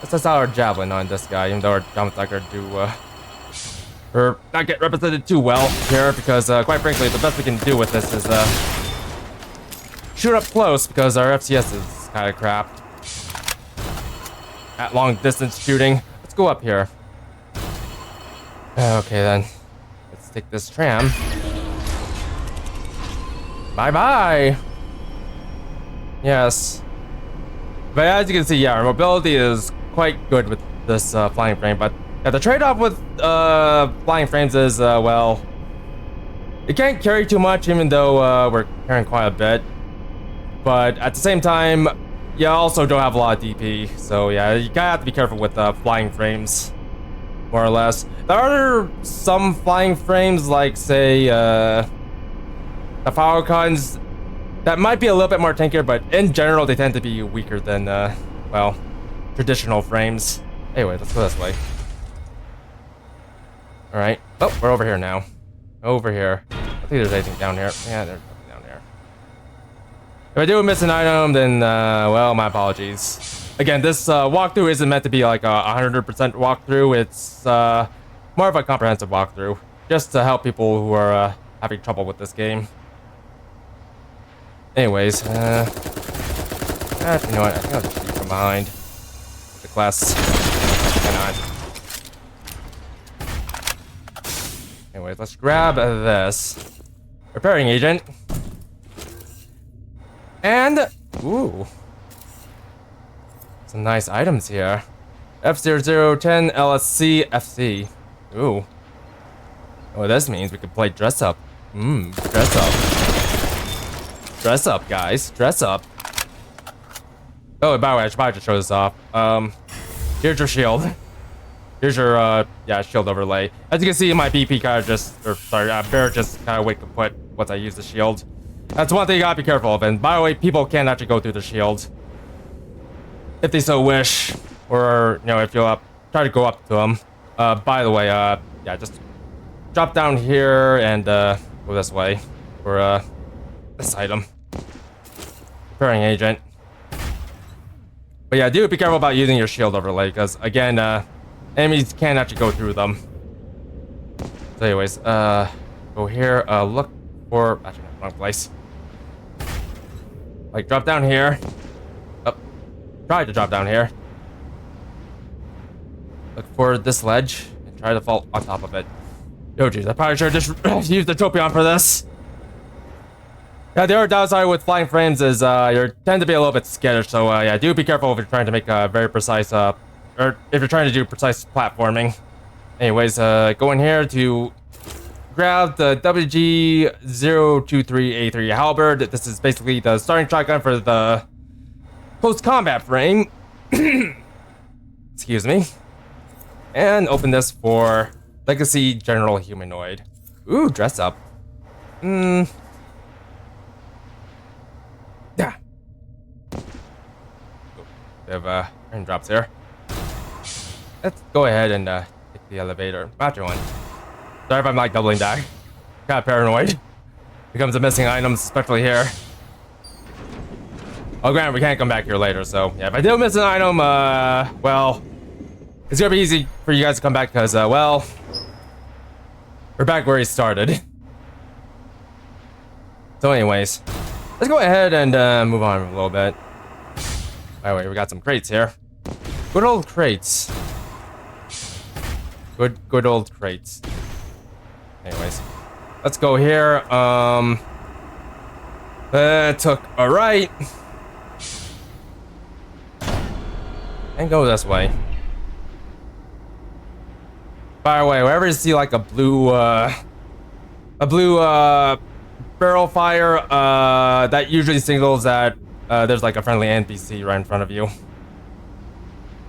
Let's test out our javelin on this guy, even though our javelin's not gonna do, or not get represented too well here, because, quite frankly, the best we can do with this is, shoot up close, because our FCS is kind of crap at long distance shooting. Let's go up here. Okay, then. Let's take this tram. Bye-bye! Yes. But as you can see, yeah, our mobility is quite good with this flying frame, but yeah, the trade-off with flying frames is, well, it can't carry too much, even though we're carrying quite a bit. But at the same time, you also don't have a lot of DP, so yeah, you gotta have to be careful with flying frames, more or less. There are some flying frames, like, say, the Falcons, that might be a little bit more tankier, but in general, they tend to be weaker than, well, traditional frames. Anyway, let's go this way. Alright. Oh, we're over here now. Over here. I don't think there's anything down here. Yeah, there's nothing down here. If I do miss an item, then, well, my apologies. Again, this walkthrough isn't meant to be like a 100% walkthrough. It's more of a comprehensive walkthrough, just to help people who are having trouble with this game. Anyways, you know what? I think I'll just shoot from behind the clest. Why not? Anyways, let's grab this repairing agent. And ooh, some nice items here. F0010 LSC FC. Ooh. Oh, this means we could play dress up. Dress up. Dress up, guys. Dress up. Oh, by the way, I should probably just show this off. Here's your shield. Here's your, yeah, shield overlay. As you can see, my BP kind of just, or sorry, bear just kind of wait to put once I use the shield. That's one thing you gotta be careful of. And by the way, people can actually go through the shield if they so wish, or you know, if you try to go up to them. By the way, yeah, just drop down here and go this way for this item. Repairing agent. But yeah, do be careful about using your shield overlay, because again, enemies can actually go through them. So anyways, go here, look for, actually, no, wrong place. Like, drop down here. Oh, try to drop down here. Look for this ledge, and try to fall on top of it. Oh jeez, I probably should have just used the tropaion for this. Yeah, the other downside with flying frames is you tend to be a little bit skittish, so yeah, do be careful if you're trying to make a very precise, or if you're trying to do precise platforming. Anyways, go in here to grab the WG-023A3 Halberd. This is basically the starting shotgun for the close combat frame. Excuse me. And open this for Legacy General Humanoid. Ooh, dress up. Yeah. We have raindrops here. Let's go ahead and take the elevator. Master one. Sorry if I'm like doubling back. Kind of paranoid. Becomes a missing item, especially here. Oh, granted, we can't come back here later, so yeah. If I do miss an item, well, it's gonna be easy for you guys to come back because, well, we're back where he started. So, anyways, let's go ahead and move on a little bit. By the way, we got some crates here. Good old crates. Good old crates. Anyways, let's go here. Took a right. And go this way. By the way, wherever you see like a blue barrel fire, that usually signals that there's like a friendly NPC right in front of you.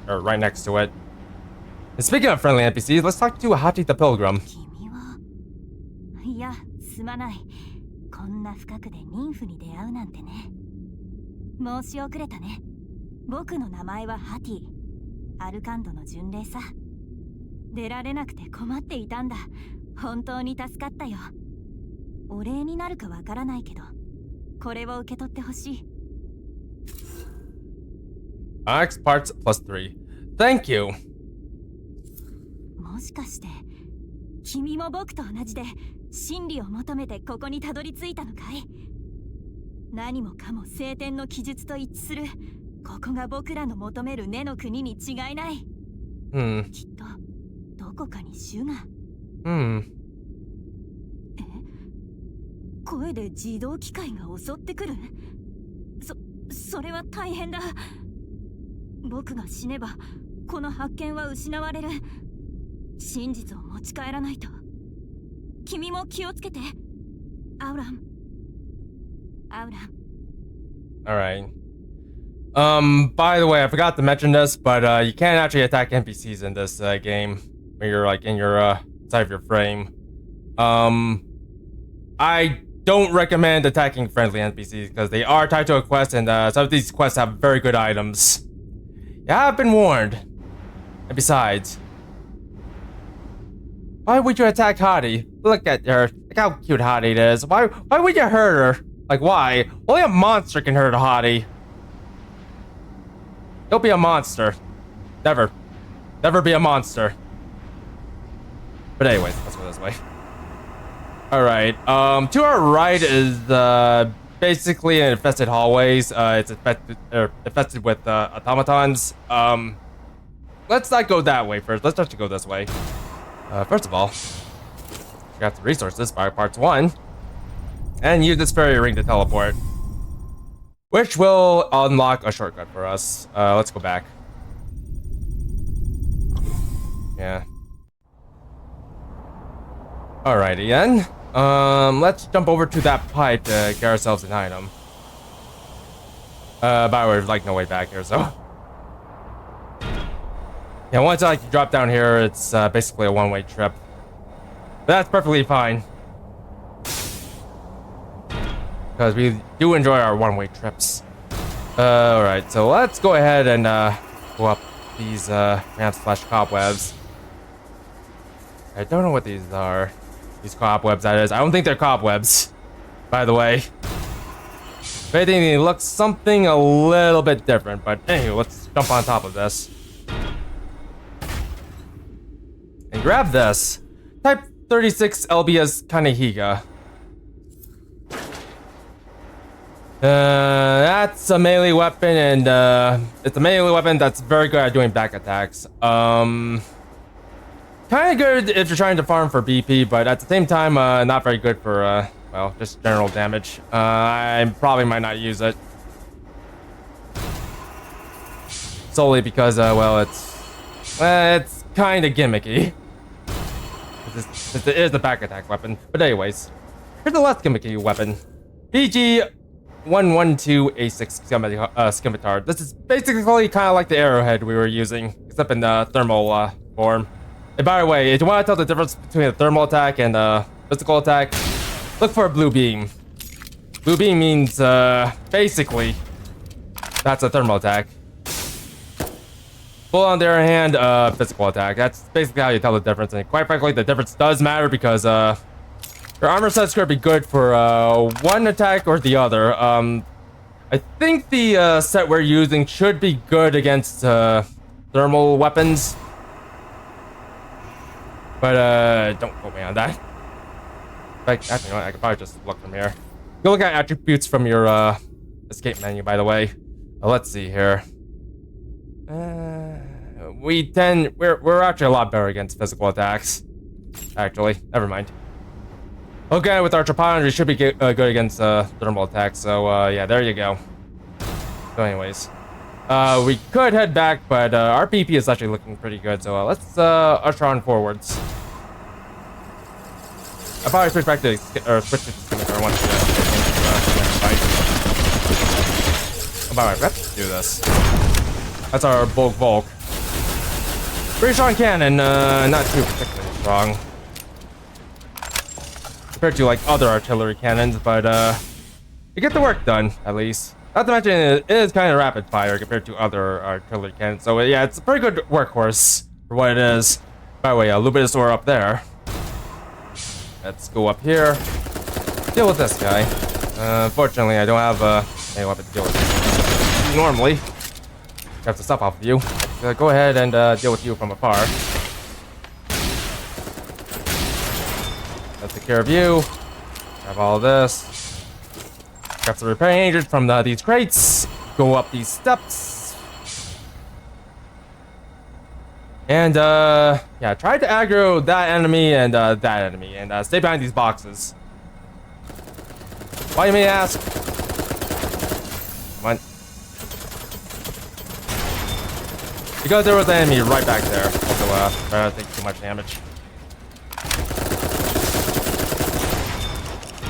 Or right next to it. And speaking of friendly NPCs, let's talk to Hati the Pilgrim. Onyx parts +3. Thank you. もしかして君も僕と同じで真理を求めてここにたどり着いたのかい？何もかも聖典の記述と一致する。ここが僕らの求める根の国に違いない。きっとどこかに主が。声で自動機械が襲ってくる？それは大変だ。僕が死ねばこの発見は失われる。真実を持ち帰らないと。君も気をつけて。アウラン。Alright. By the way, I forgot to mention this, but you can't actually attack NPCs in this game when you're like in your side of your frame. I don't recommend attacking friendly NPCs because they are tied to a quest, and some of these quests have very good items. You have been warned. And besides, why would you attack Hati? Look at her. Look how cute Hati is. Why would you hurt her? Like, why? Only a monster can hurt Hati. Don't be a monster. Never. Never be a monster. But anyways, let's go this way. Alright, to our right is basically an infested hallways. It's infested with automatons. Let's not go that way first. Let's actually go this way. First of all, we got the resources by parts 1. And use this fairy ring to teleport, which will unlock a shortcut for us. Let's go back. Yeah. Alrighty then. Let's jump over to that pipe to get ourselves an item. By the way, there's like no way back here, so. Yeah, once I drop down here, it's basically a one-way trip. But that's perfectly fine. Because we do enjoy our one-way trips. Alright, so let's go ahead and go up these ramps/cobwebs. I don't know what these are. These cobwebs, that is. I don't think they're cobwebs, by the way. If anything, they look something a little bit different. But anyway, let's jump on top of this. And grab this. Type 36 LBS kanehiga. That's a melee weapon, and it's a melee weapon that's very good at doing back attacks. Kind of good if you're trying to farm for BP, but at the same time, not very good for, well, just general damage. I probably might not use it. Solely because, well, it's kind of gimmicky. It is a back attack weapon. But anyways, here's a less gimmicky weapon. PG 112A6 scimitar. This is basically kind of like the arrowhead we were using, except in the thermal form. And by the way, if you want to tell the difference between a thermal attack and a physical attack, look for a blue beam. Blue beam means, basically, that's a thermal attack. Full on the other hand, physical attack. That's basically how you tell the difference. And quite frankly, the difference does matter because, your armor set's gonna be good for one attack or the other. I think the set we're using should be good against thermal weapons. But don't quote me on that. In fact, actually, you know what? I could probably just look from here. Go look at attributes from your escape menu, by the way. Let's see here. We're actually a lot better against physical attacks. Actually, never mind. Okay, with our tropaion, we should be good against thermal attacks. So yeah, there you go. So anyways, we could head back, but our PP is actually looking pretty good. So let's usher on forwards. I'll probably switch back to switch to scimitar once we fight. Oh, by the way, let's do this. That's our bulgvolc. Pretty strong cannon, not too particularly strong compared to like other artillery cannons, but you get the work done at least. Not to mention it is kind of rapid fire compared to other artillery cannons. So yeah, it's a pretty good workhorse for what it is. By the way, a Lubidosaur up there. Let's go up here. Deal with this guy. Unfortunately, I don't have any weapon to deal with. Normally, grab the stuff off of you. go ahead and deal with you from afar. Let's take care of you. Grab all of this. Grab some repairing agent from these crates. Go up these steps. And yeah, try to aggro that enemy and that enemy, and stay behind these boxes. Why, you may ask? Come on. Because there was an enemy right back there. Also, try not to take too much damage.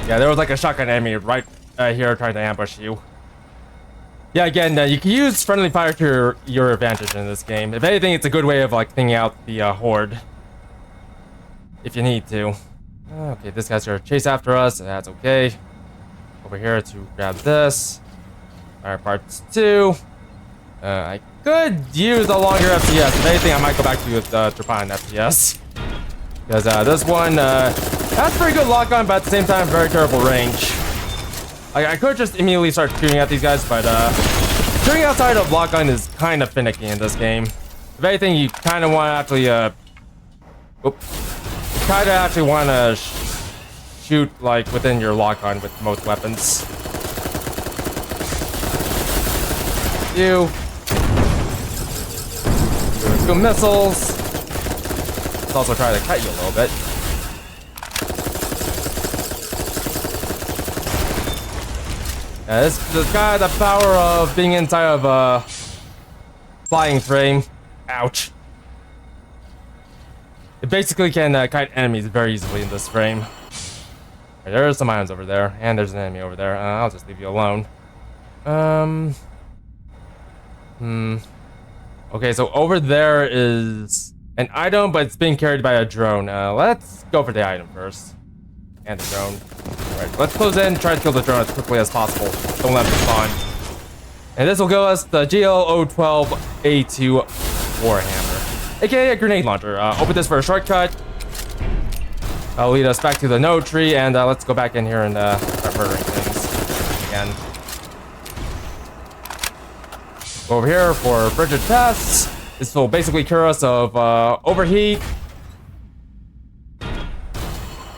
Yeah, there was like a shotgun enemy right here trying to ambush you. Yeah, again, you can use friendly fire to your advantage in this game. If anything, it's a good way of like thinning out the horde. If you need to. Okay, this guy's gonna chase after us. That's okay. Over here to grab this. Alright, parts 2. I could use a longer FPS. If anything, I might go back to tropaion FPS. Because this one has pretty good lock on, but at the same time, very terrible range. I could just immediately start shooting at these guys, but shooting outside of lock on is kind of finicky in this game. If anything, you kind of want to actually shoot like within your lock on with most weapons. You. Two missiles. Let's also try to cut you a little bit. Yeah, this got the power of being inside of a flying frame. Ouch. It basically can kite enemies very easily in this frame. Right, there are some items over there, and there's an enemy over there. I'll just leave you alone. Okay, so over there is an item, but it's being carried by a drone. Let's go for the item first. And the drone. Alright, let's close in and try to kill the drone as quickly as possible. Don't let him spawn. And this will give us the GL012A2 warhammer, aka a grenade launcher. Open this for a shortcut. That'll lead us back to the node tree, and let's go back in here and start murdering things again. Go over here for frigid tests. This will basically cure us of overheat.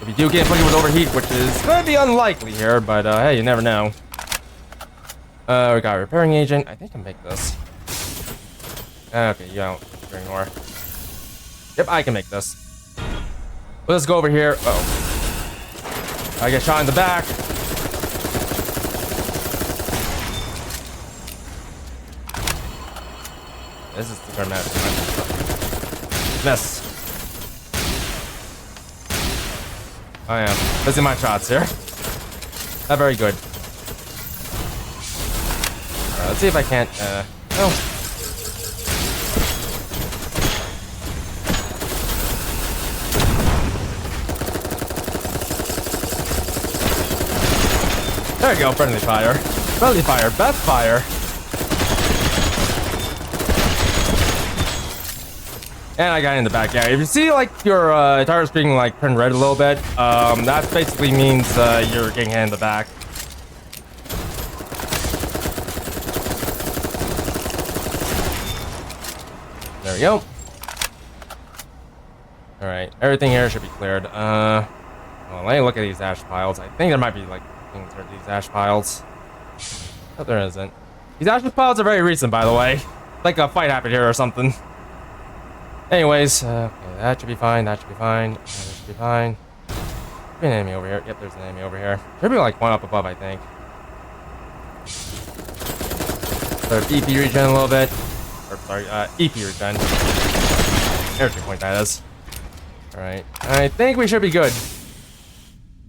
If you do get inflicted with overheat, which is going to be unlikely here, but hey, you never know. We got a repairing agent. I think I can make this. Okay, you don't anymore. Yep, I can make this. Let's go over here. Uh-oh. I get shot in the back. This is the cosmetic. Miss. I am missing my shots here. Not very good. Let's see if I can't. Oh. There you go, friendly fire. Friendly fire, best fire. And I got in the back. Yeah, if you see like your entire screen like turn red a little bit, that basically means you're getting hit in the back. There we go. All right, everything here should be cleared. Well, let me look at these ash piles. I think there might be like things for these ash piles. But there isn't. These ash piles are very recent, by the way. Like a fight happened here or something. Anyways, okay, that should be fine. That should be fine. That should be fine. There's an enemy over here. Yep, there's an enemy over here. Should be like one up above, I think. So EP regen a little bit. Or sorry, EP regen. Energy point that is. Alright. I think we should be good.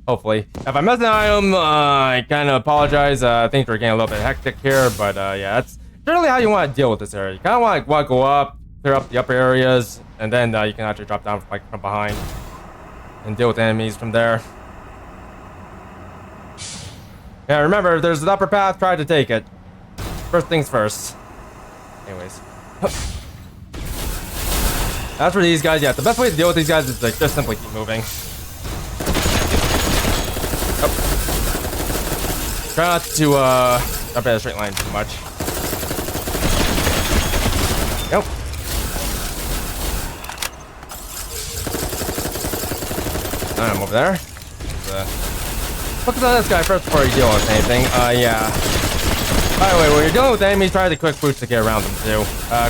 Hopefully. If I miss an item, I kind of apologize. Things are getting a little bit hectic here, but yeah, that's generally how you want to deal with this area. You kind of want to go up, clear up the upper areas, and then you can actually drop down like from behind and deal with enemies from there. Yeah, remember, if there's an upper path, try to take it. First things first. Anyways. As for these guys, yeah, the best way to deal with these guys is like just simply keep moving. Oh. Try not to jump in a straight line too much. Nope. I'm over there. Focus on this guy first before you deal with anything. Yeah. By the way, when you're dealing with enemies, try the quick boots to get around them too.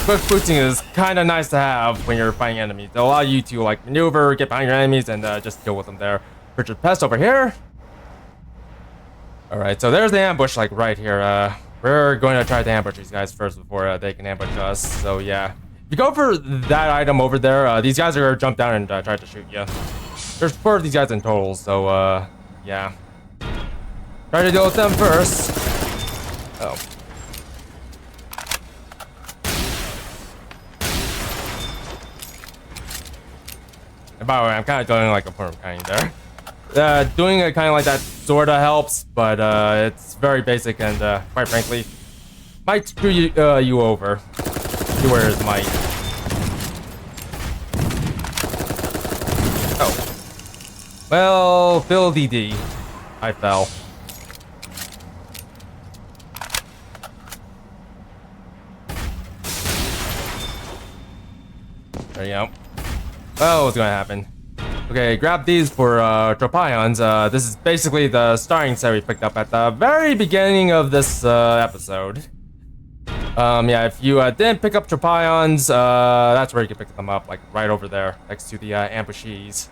Quick booting is kind of nice to have when you're fighting enemies. They'll allow you to like maneuver, get behind your enemies, and just deal with them there. Richard Pest over here. All right, so there's the ambush, like right here. We're going to try to ambush these guys first before they can ambush us. So yeah, if you go for that item over there, these guys are gonna jump down and try to shoot you. There's 4 of these guys in total, so yeah. Try to deal with them first. Oh. And by the way, I'm kind of doing like a form kind there. Doing it kind of like that sort of helps, but it's very basic and quite frankly, might screw you over. See where it might. Oh. Well, Phil DD. I fell. There you go. Oh, what's gonna happen? Okay, grab these for tropaions. This is basically the starting set we picked up at the very beginning of this episode. Yeah, if you didn't pick up tropaions, that's where you can pick them up, like right over there, next to the ambushees.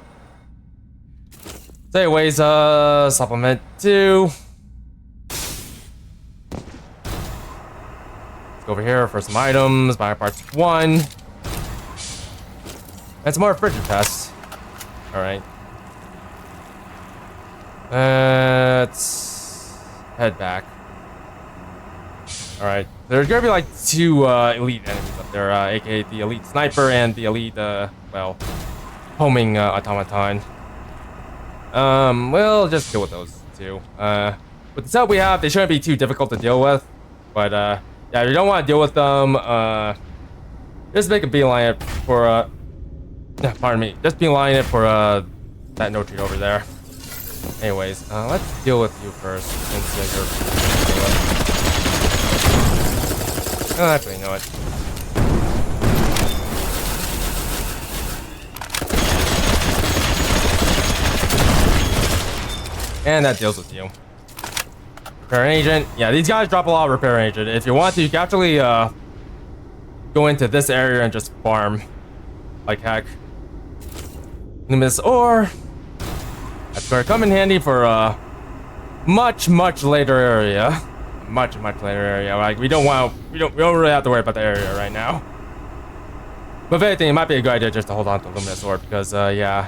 So anyways, supplement 2. Let's go over here for some items, buy parts 1. And some more frigid pests. Alright. Let's head back. Alright. There's gonna be like 2 elite enemies up there, aka the elite sniper and the elite, well, homing automaton. We'll just deal with those 2. With the set we have, they shouldn't be too difficult to deal with. But, yeah, if you don't want to deal with them, just make a beeline for, pardon me. Just beeline it for that no tree over there. Anyways, let's deal with you first. Since you're... Oh, actually, you know what? And that deals with you. Repair agent. Yeah, these guys drop a lot of repair agent. If you want to, you can actually go into this area and just farm like heck. Luminous ore. That's gonna come in handy for a much later area. Much later area. Like we don't really have to worry about the area right now. But if anything, it might be a good idea just to hold on to luminous ore because yeah,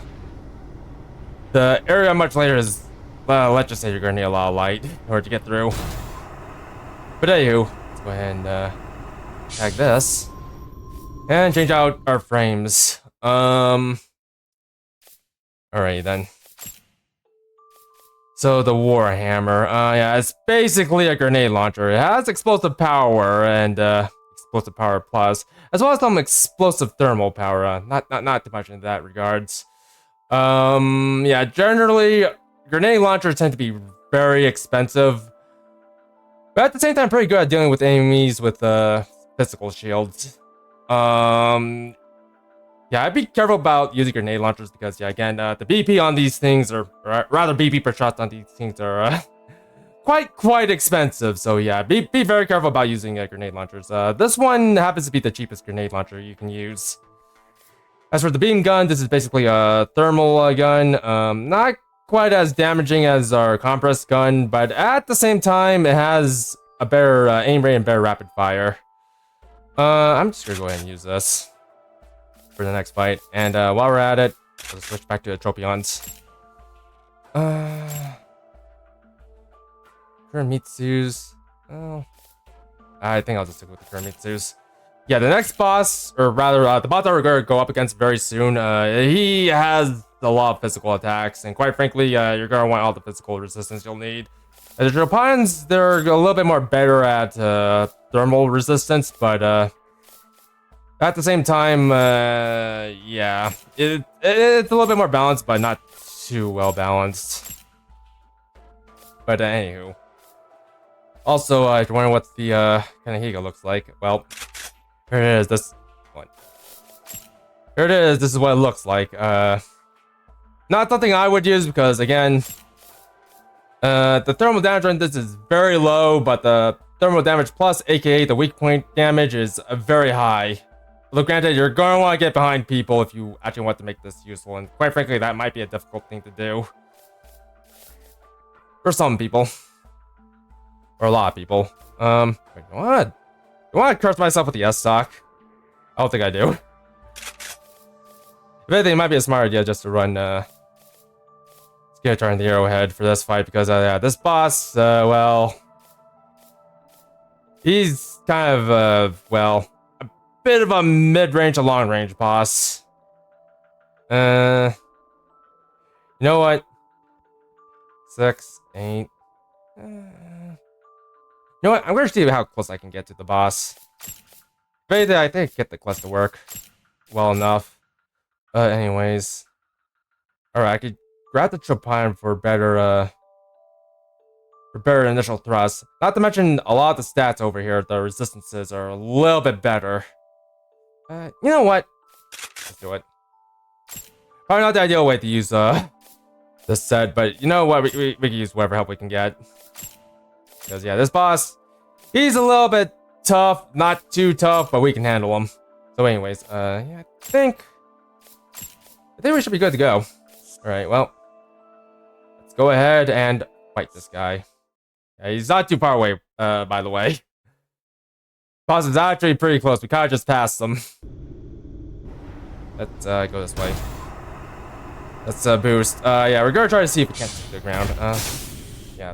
the area much later is, well, let's just say you're gonna need a lot of light in order to get through. But anywho, let's go ahead and tag this and change out our frames. Alright then. So the warhammer, yeah, it's basically a grenade launcher. It has explosive power and explosive power plus, as well as some explosive thermal power. Not too much in that regards. Yeah, generally grenade launchers tend to be very expensive, but at the same time pretty good at dealing with enemies with physical shields. Yeah, I'd be careful about using grenade launchers because, yeah, again, the BP on these things are, or rather BP per shot on these things are quite expensive. So yeah, be very careful about using grenade launchers. This one happens to be the cheapest grenade launcher you can use. As for the beam gun, this is basically a thermal gun. Not quite as damaging as our compressed gun, but at the same time, it has a better aim rate and better rapid fire. I'm just gonna go ahead and use this for the next fight. And while we're at it, let's switch back to the tropaions. Kuramitsu's. Oh, I think I'll just stick with the Kuramitsu's. Yeah, the next boss, or rather, the boss that we're going to go up against very soon, he has a lot of physical attacks, and quite frankly, you're going to want all the physical resistance you'll need. The tropaions, they're a little bit more better at thermal resistance, but at the same time, yeah, it's a little bit more balanced, but not too well balanced. But anywho. Also, if you're wondering what the kanehiga looks like, well, here it is. This one. Here it is. This is what it looks like. Not something I would use because, again, the thermal damage on this is very low, but the thermal damage plus, aka the weak point damage, is very high. Look, granted, you're going to want to get behind people if you actually want to make this useful, and quite frankly, that might be a difficult thing to do. For some people. Or a lot of people. Wait, you want to curse myself with the estoc? I don't think I do. If anything, it might be a smart idea just to run, scimitar and the arrowhead for this fight, because, yeah, this boss, well... He's kind of, well... a bit of a mid-range to long-range boss. You know what? 6, 8... You know what? I'm gonna see how close I can get to the boss. But I think I can get the clest to work well enough. Anyways. Alright, I could grab the tropaion for better initial thrust. Not to mention a lot of the stats over here, the resistances are a little bit better. You know what? Let's do it. Probably not the ideal way to use this set, but you know what? We can use whatever help we can get. Because, yeah, this boss, he's a little bit tough. Not too tough, but we can handle him. So anyways, yeah, I think we should be good to go. Alright, well, let's go ahead and fight this guy. Yeah, he's not too far away, by the way. Boss is actually pretty close. We kind of just passed him. Let's go this way. Let's boost. Yeah, we're gonna try to see if we can't stick to the ground. Yeah.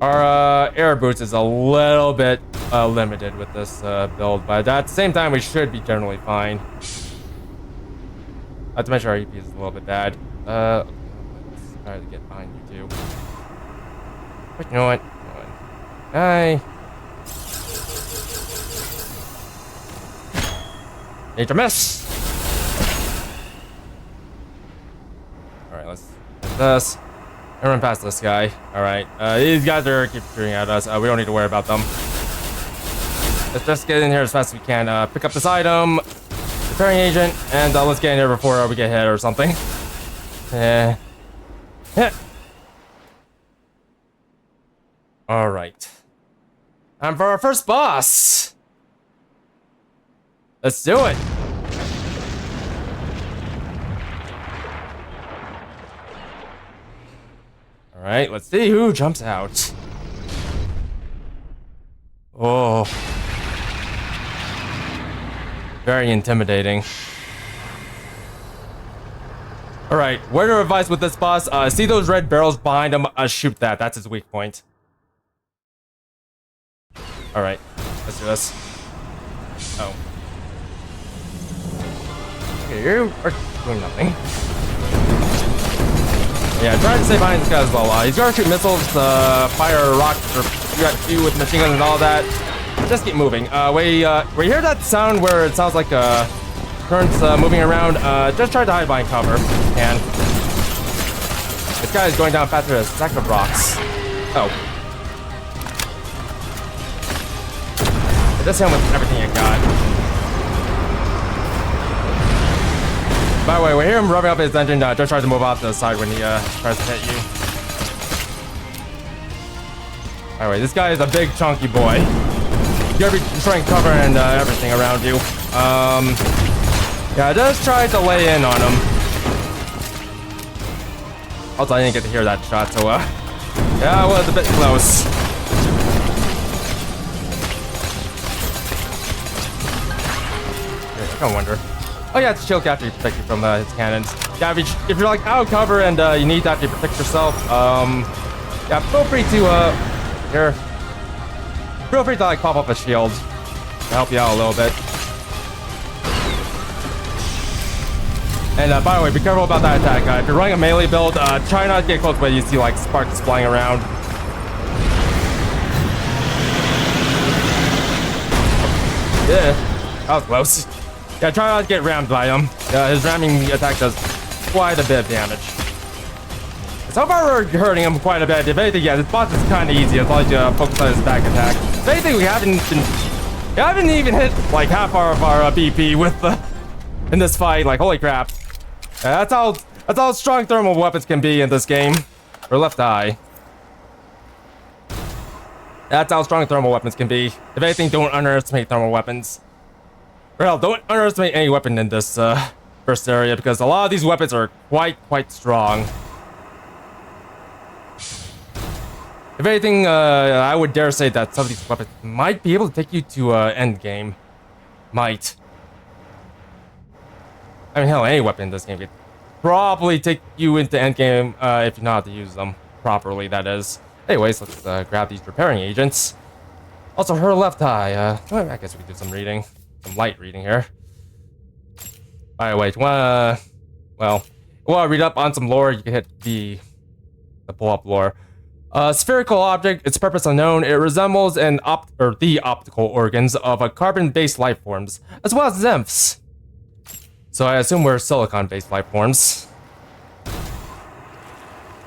Our air boots is a little bit limited with this build, but at the same time, we should be generally fine. Not to mention our EP is a little bit bad. Okay, let's try to get behind you too. But you know what? Hi. Major miss. All right, let's do this. And run past this guy. Alright. These guys are keep shooting at us. We don't need to worry about them. Let's just get in here as fast as we can. Pick up this item. Repairing agent. And let's get in here before we get hit or something. Yeah. Alright. Time for our first boss. Let's do it. Alright, let's see who jumps out. Oh. Very intimidating. Alright, word of advice with this boss, see those red barrels behind him, shoot that. That's his weak point. Alright, let's do this. Oh. Okay, you are doing nothing. Yeah, try to stay behind this guy as well. He's gonna shoot missiles, fire rockets, or shoot with machine guns and all that. Just keep moving. We hear that sound where it sounds like currents moving around. Just try to hide behind cover. And this guy is going down faster than a stack of rocks. Oh. Just hit him with everything you got. By the way, we hear him revving up his engine. Just try to move off to the side when he tries to hit you. Alright, this guy is a big chunky boy. You gotta be destroying cover and everything around you. Yeah, just try to lay in on him. Also, I didn't get to hear that shot, so yeah, it was a bit close. I kinda wonder. Oh yeah, it's shield after you protect you from his cannons. Yeah, if you're like out of cover and you need to actually protect yourself, yeah, feel free to here. Feel free to like pop up a shield to help you out a little bit. And by the way, be careful about that attack. If you're running a melee build, try not to get close when you see like sparks flying around. Yeah, that was close. Yeah, try not to get rammed by him. His ramming attack does quite a bit of damage. So far, we're hurting him quite a bit. If anything, yeah, this boss is kind of easy as long as you focus on his back attack. If anything, we haven't even hit like half of our BP with in this fight. Like, holy crap! That's That's how strong thermal weapons can be in this game. Or left eye. That's how strong thermal weapons can be. If anything, don't underestimate thermal weapons. Or hell, don't underestimate any weapon in this first area, because a lot of these weapons are quite strong. If anything, I would dare say that some of these weapons might be able to take you to end game. Might. I mean, hell, any weapon in this game could probably take you into end game if you know how to use them properly, that is. Anyways, let's grab these repairing agents. Also, her left eye. Well, I guess we could do some reading. Some light reading here. By the way, if you wanna... Well, if you wanna read up on some lore, you can hit the pull-up lore. Spherical object, its purpose unknown. It resembles the optical organs of a carbon-based life forms, as well as nymphs. So I assume we're silicon-based life forms.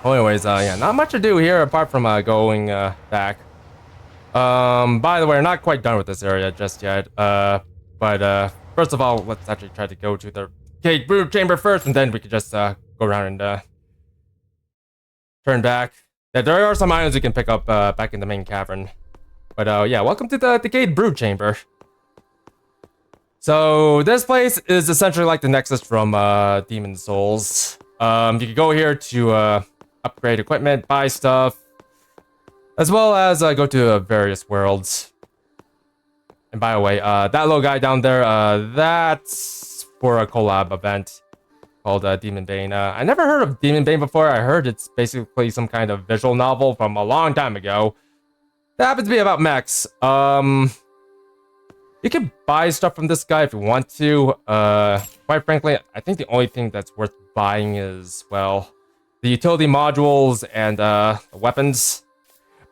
Well, anyways, yeah, not much to do here apart from going back. By the way, we're not quite done with this area just yet. But first of all, let's actually try to go to the Decayed Broodchamber first, and then we can just go around and turn back. Yeah, there are some items we can pick up back in the main cavern. But yeah, welcome to the Decayed Broodchamber. So this place is essentially like the Nexus from Demon Souls. You can go here to upgrade equipment, buy stuff, as well as go to various worlds. And by the way, that little guy down there, that's for a collab event called Demon Bane. I never heard of Demon Bane before. I heard it's basically some kind of visual novel from a long time ago. That happens to be about mechs. You can buy stuff from this guy if you want to. Quite frankly, I think the only thing that's worth buying is, well, the utility modules and the weapons.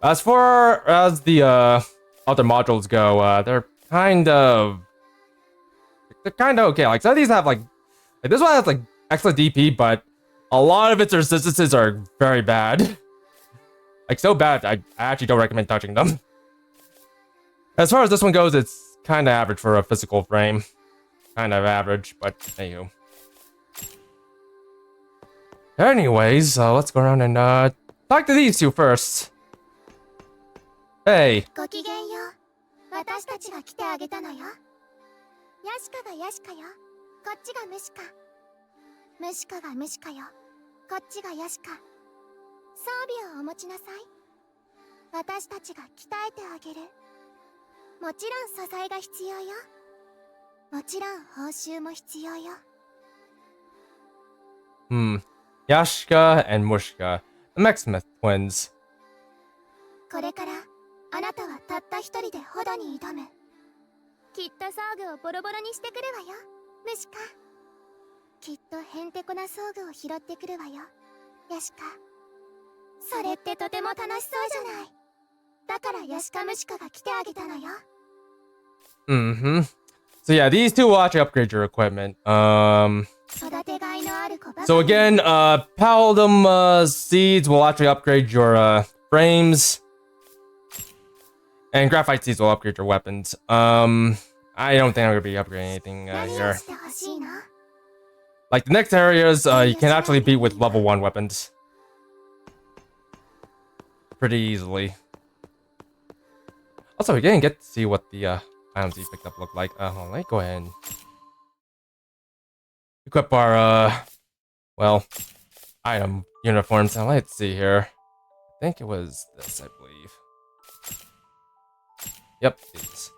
As far as the other modules go, they're kind of okay. Like some of these have like this one has like excellent DP, but a lot of its resistances are very bad. Like so bad, I actually don't recommend touching them. As far as this one goes, it's kind of average for a physical frame. Kind of average, but anywho. Anyways, let's go around and talk to these two first. Hey. ごきげんよう。私たちが来てあげたのよ。ヤシカがヤシカよ。こっちがムシカ。ムシカがムシカよ。こっちがヤシカ。装備をお持ちなさい。私たちが鍛えてあげる。もちろん素材が必要よ。もちろん報酬も必要よ。Yashka and Mushka, the Mechsmith twins. これからあなたはたった一人でホドに挑む。きっと装具をボロボロにしてくるわよ、ムシカ。きっとへんてこな装具を拾ってくるわよ、ヤシカ。それってとても楽しそうじゃない。だからヤシカムシカが来てあげたのよ。So yeah, these two will actually upgrade your equipment. So again, palladium seeds will actually upgrade your frames. And graphite seeds will upgrade your weapons. I don't think I'm gonna be upgrading anything here. Like the next areas, you can actually beat with level 1 weapons. Pretty easily. Also, we didn't get to see what the items you picked up look like. Hold on, let me go ahead and equip our, well, item uniforms. Now, let's see here. I think it was this, I believe. Yep, these.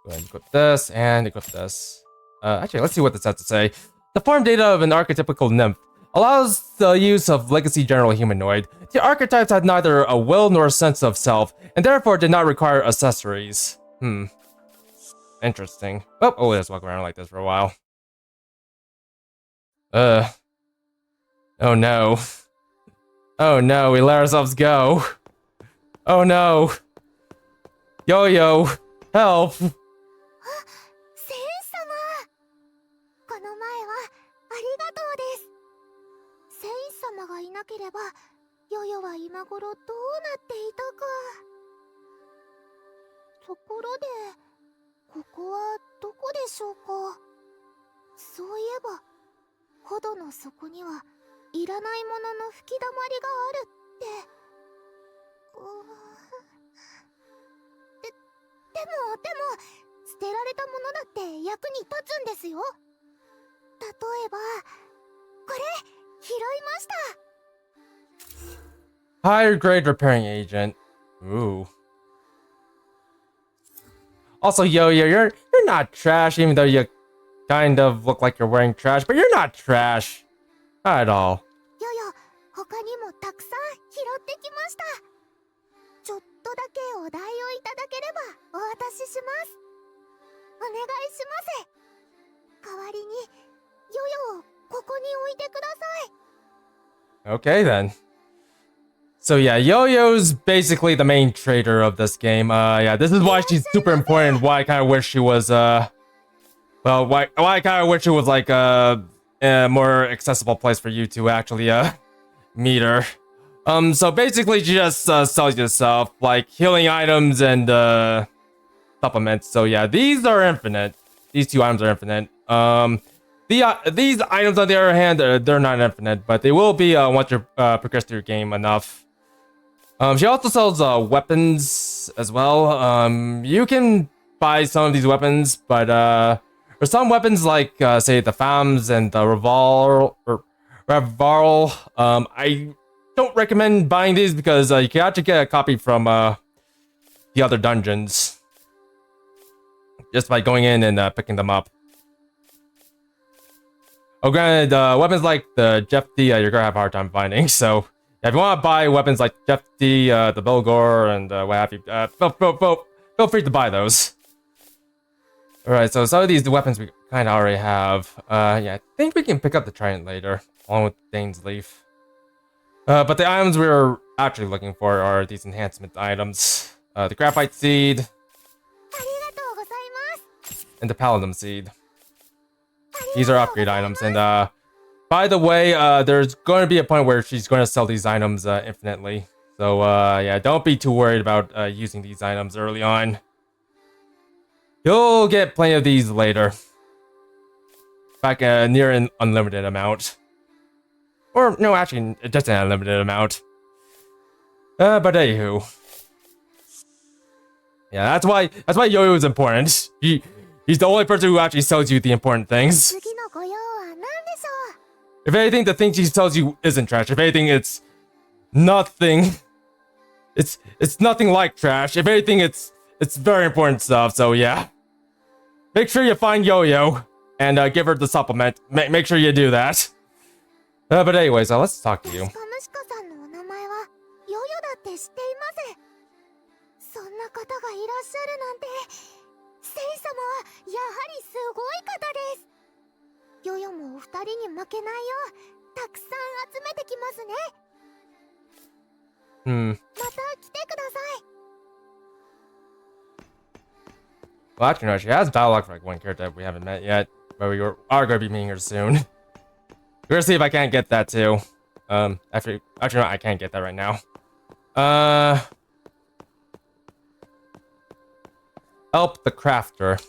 Go ahead and equip this and equip this. Actually, let's see what this has to say. The form data of an archetypical nymph allows the use of legacy general humanoid. The archetypes had neither a will nor a sense of self, and therefore did not require accessories. Interesting. Oh, let's walk around like this for a while. Oh no. Oh no, we let ourselves go. Oh no. Yoyo, help. セン様。この前はありがとうです。セイン様がいなければ、ヨヨは今頃どうなっていたか。ところで、ここはどこでしょうか。そういえば、炎の底にはいらないものの吹き溜まりがあるって。でも捨てられたものだって役に立つんですよ。例えばこれ拾いました。 Higher grade repairing agent. Ooh. Also, Yoyo, you're not trash, even though you kind of look like you're wearing trash, but you're not trash. Not at all. ヨヨ、他にもたくさん拾ってきました。ちょっとだけお題をいただければお渡しします。お願いします。代わりにヨヨをここに置いてください。 Okay then. So yeah, Yoyo's basically the main trader of this game. Yeah, this is why she's super important. Why I kind of wish she was, well, why I kind of wish she was like a more accessible place for you to actually meet her. So basically she just sells you stuff like healing items and supplements. So yeah, these are infinite. These two items are infinite. These items on the other hand, they're not infinite, but they will be once you progress through your game enough. She also sells weapons as well. You can buy some of these weapons, but for some weapons like say the FAMs and the Revarl, I don't recommend buying these because you can actually get a copy from the other dungeons just by going in and picking them up. Oh, granted, weapons like the Jefty, you're gonna have a hard time finding. So, if you want to buy weapons like Jefty, the Belgor, and what have you, feel free to buy those. Alright, so some of these weapons we kind of already have. Yeah, I think we can pick up the Trident later, along with Dane's Leaf. But the items we're actually looking for are these enhancement items. The Graphite Seed, and the Palladium Seed. These are upgrade items, and by the way, there's going to be a point where she's going to sell these items infinitely. So yeah, don't be too worried about using these items early on. You'll get plenty of these later. Back near an unlimited amount. Or no, actually, just an unlimited amount. But anywho. Yeah, that's why Yoyo is important. He's the only person who actually sells you the important things. If anything, the things he tells you isn't trash. If anything, it's nothing. It's nothing like trash. If anything, it's very important stuff. So yeah, make sure you find Yoyo and give her the supplement. Make sure you do that. But anyways, let's talk to you. セイ様はやはりすごい方です。ヨヨもお二人に負けないようたくさん集めてきますね。また来てください。 Well, actually, no, she has dialogue for like one character that we haven't met yet, but we are going to be meeting her soon. We're gonna see if I can't get that too. Actually, no, I can't get that right now. Help the crafter.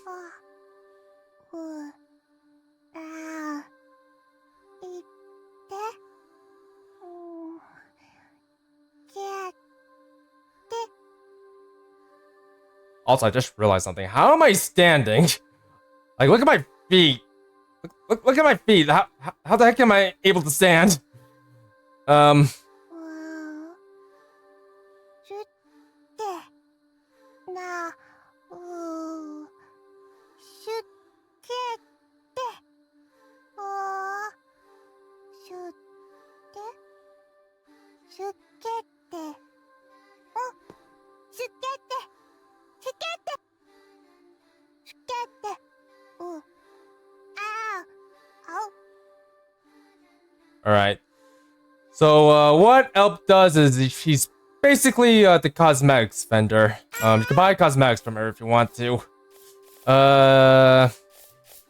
Also, I just realized something. How am I standing? Like, look at my feet. Look at my feet. How the heck am I able to stand? Alright. So, what Elp does is she's basically the cosmetics vendor. You can buy cosmetics from her if you want to.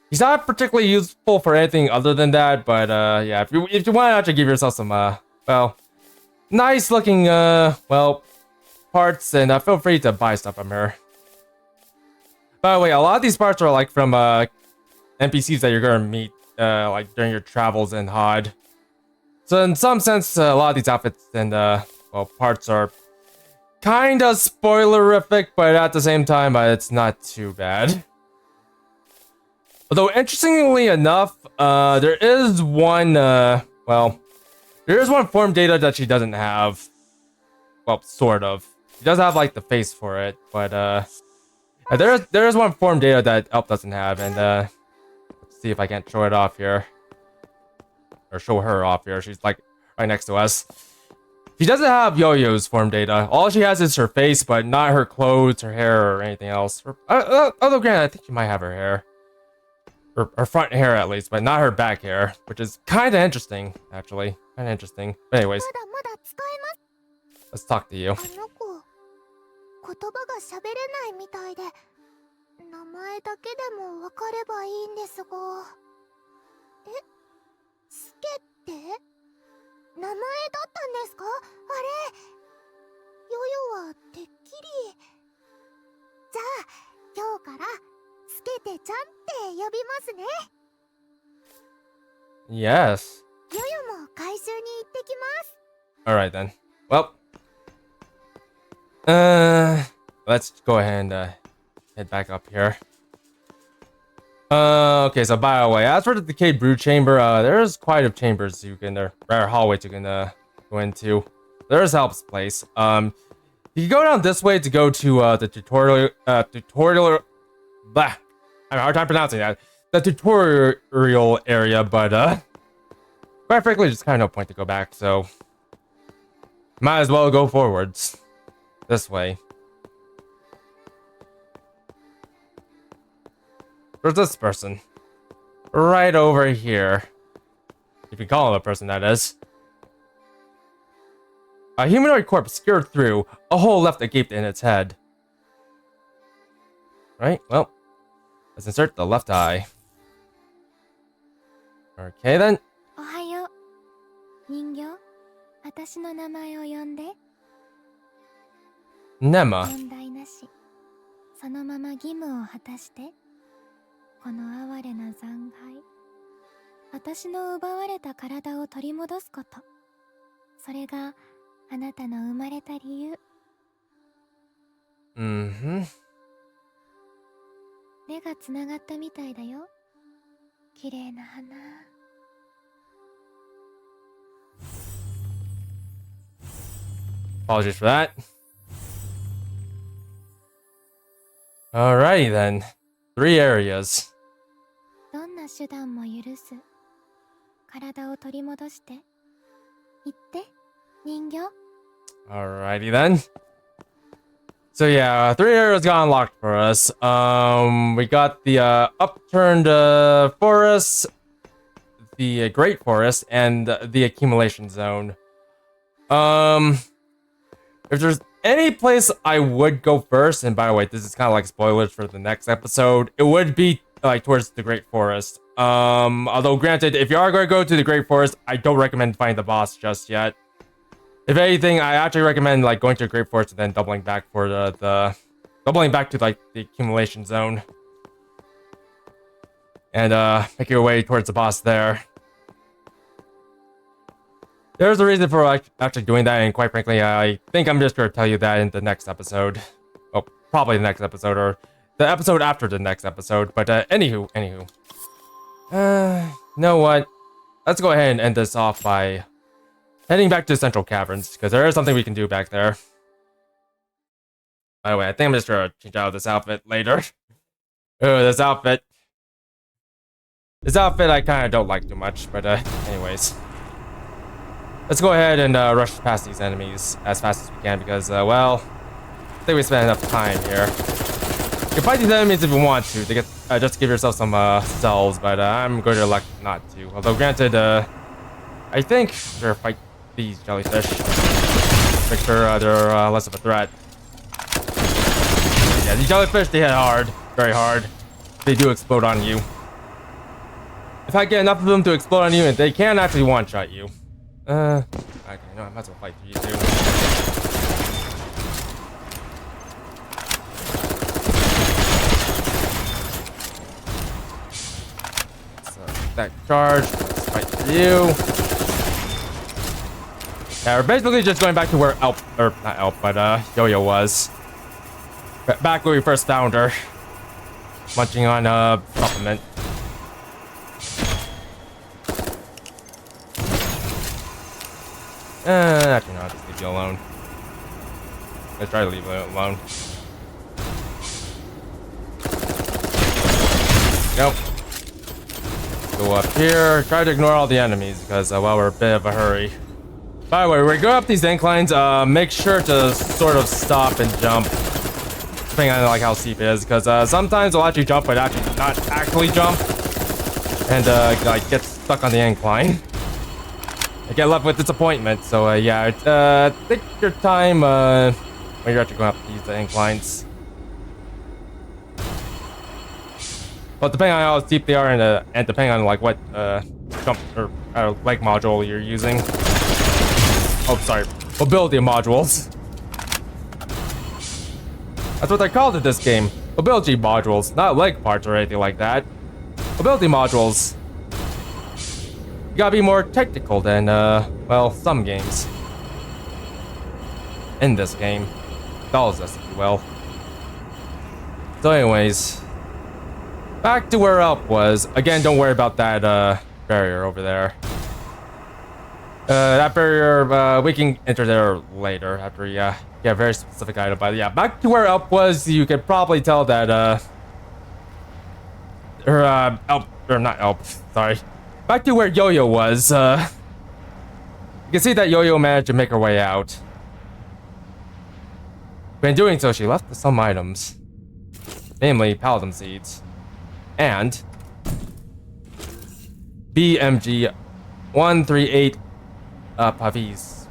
He's not particularly useful for anything other than that, but yeah, if you want to actually give yourself some well, nice looking well, parts, and feel free to buy stuff from her. By the way, a lot of these parts are like from NPCs that you're gonna meet like during your travels in Hod. So in some sense, a lot of these outfits and well, parts are kind of spoilerific, but at the same time, it's not too bad. Although interestingly enough, there is one well, there is one form data that she doesn't have. Well, sort of. She does have like the face for it, but there is one form data that Elf doesn't have, and let's see if I can't show it off here. Or show her off here. She's like right next to us. She doesn't have Yoyo's form data. All she has is her face, but not her clothes, her hair, or anything else. Although granted, I think she might have her hair. Her front hair at least, but not her back hair. Which is kind of interesting, actually. Kind of interesting. But anyways. Let's talk to you. 言葉が喋れないみたいで、名前だけでもわかればいいんですが。え、スケって名前だったんですか？あれ、ヨヨはてっきり。じゃあ、今日からスケテちゃんって呼びますね。Yes. ヨヨも回収に行ってきます。Alright then. Well. Let's go ahead and head back up here. Okay, so by the way, as for the Decayed Broodchamber, there's quite a chambers you can, or hallways you can go into. There's Halberd's place. You can go down this way to go to the tutorial. Blah. I have a hard time pronouncing that. The tutorial area, but quite frankly, just kind of no point to go back. So might as well go forwards. This way. Where's this person? Right over here. If you call him a person, that is. A humanoid corpse scared through. A hole left agape in its head. Right, well. Let's insert the left eye. Okay then. おはよう。人形、私の名前を呼んで。 Nema. 問題なし。そのまま義務を果たして。この哀れな残骸。私の奪われた体を取り戻すこと。それがあなたの生まれた理由。根がつながったみたいだよ。綺麗な花。Apologies for that. Alrighty then. 3 areas. どんな手段も許す。体を取り戻して。言って、人形。Alrighty then. So yeah, 3 areas got unlocked for us. We got the upturned forest, the great forest, and the accumulation zone. If there's any place I would go first, and by the way, this is kind of like spoilers for the next episode, it would be like towards the Great Forest. Although granted, if you are going to go to the Great Forest, I don't recommend finding the boss just yet. If anything, I actually recommend like going to the Great Forest and then doubling back for the doubling back to like the accumulation zone. And make your way towards the boss there. There's a reason for actually doing that, and quite frankly, I think I'm just going to tell you that in the next episode. Oh, probably the next episode, or the episode after the next episode. But anywho. You know what? Let's go ahead and end this off by heading back to Central Caverns, because there is something we can do back there. By the way, I think I'm just going to change out of this outfit later. Oh, this outfit. This outfit I kind of don't like too much, but anyways. Let's go ahead and rush past these enemies as fast as we can because, well, I think we spent enough time here. You can fight these enemies if you want to get just to give yourself some cells, but I'm going to elect not to. Although, granted, I think we're fight these jellyfish. Make sure they're less of a threat. Yeah, these jellyfish, they hit hard, very hard. They do explode on you. If I get enough of them to explode on you, they can actually one-shot you. Okay, no, I might as well fight for you too. So, that charge. Fight you. Yeah, we're basically just going back to where Yoyo was. Back when we first found her. Munching on a supplement. Actually, no, I'll just leave you alone. Let's try to leave it alone. Go. Go up here. Try to ignore all the enemies because, well, we're a bit of a hurry. By the way, when we go up these inclines, make sure to sort of stop and jump. Depending on like how steep it is, because sometimes we'll actually jump, but actually not actually jump. And like get stuck on the incline. I get left with disappointment, so yeah, take your time when you're actually going up these inclines. But depending on how steep they are and depending on like what jump or leg module you're using. Oh, sorry, mobility modules. That's what they called it this game. Mobility modules, not leg parts or anything like that. Mobility modules. You gotta be more technical than, well, some games. In this game. Dolls us, if you will. So anyways. Back to where Elp was. Again, don't worry about that, barrier over there. That barrier, we can enter there later after we, get a very specific item. But yeah, back to where Elp was, you could probably tell that, not Elp, sorry. Back to where Yoyo was, you can see that Yoyo managed to make her way out. But in doing so, she left some items. Namely, palladium seeds. And BMG 138 Pavise.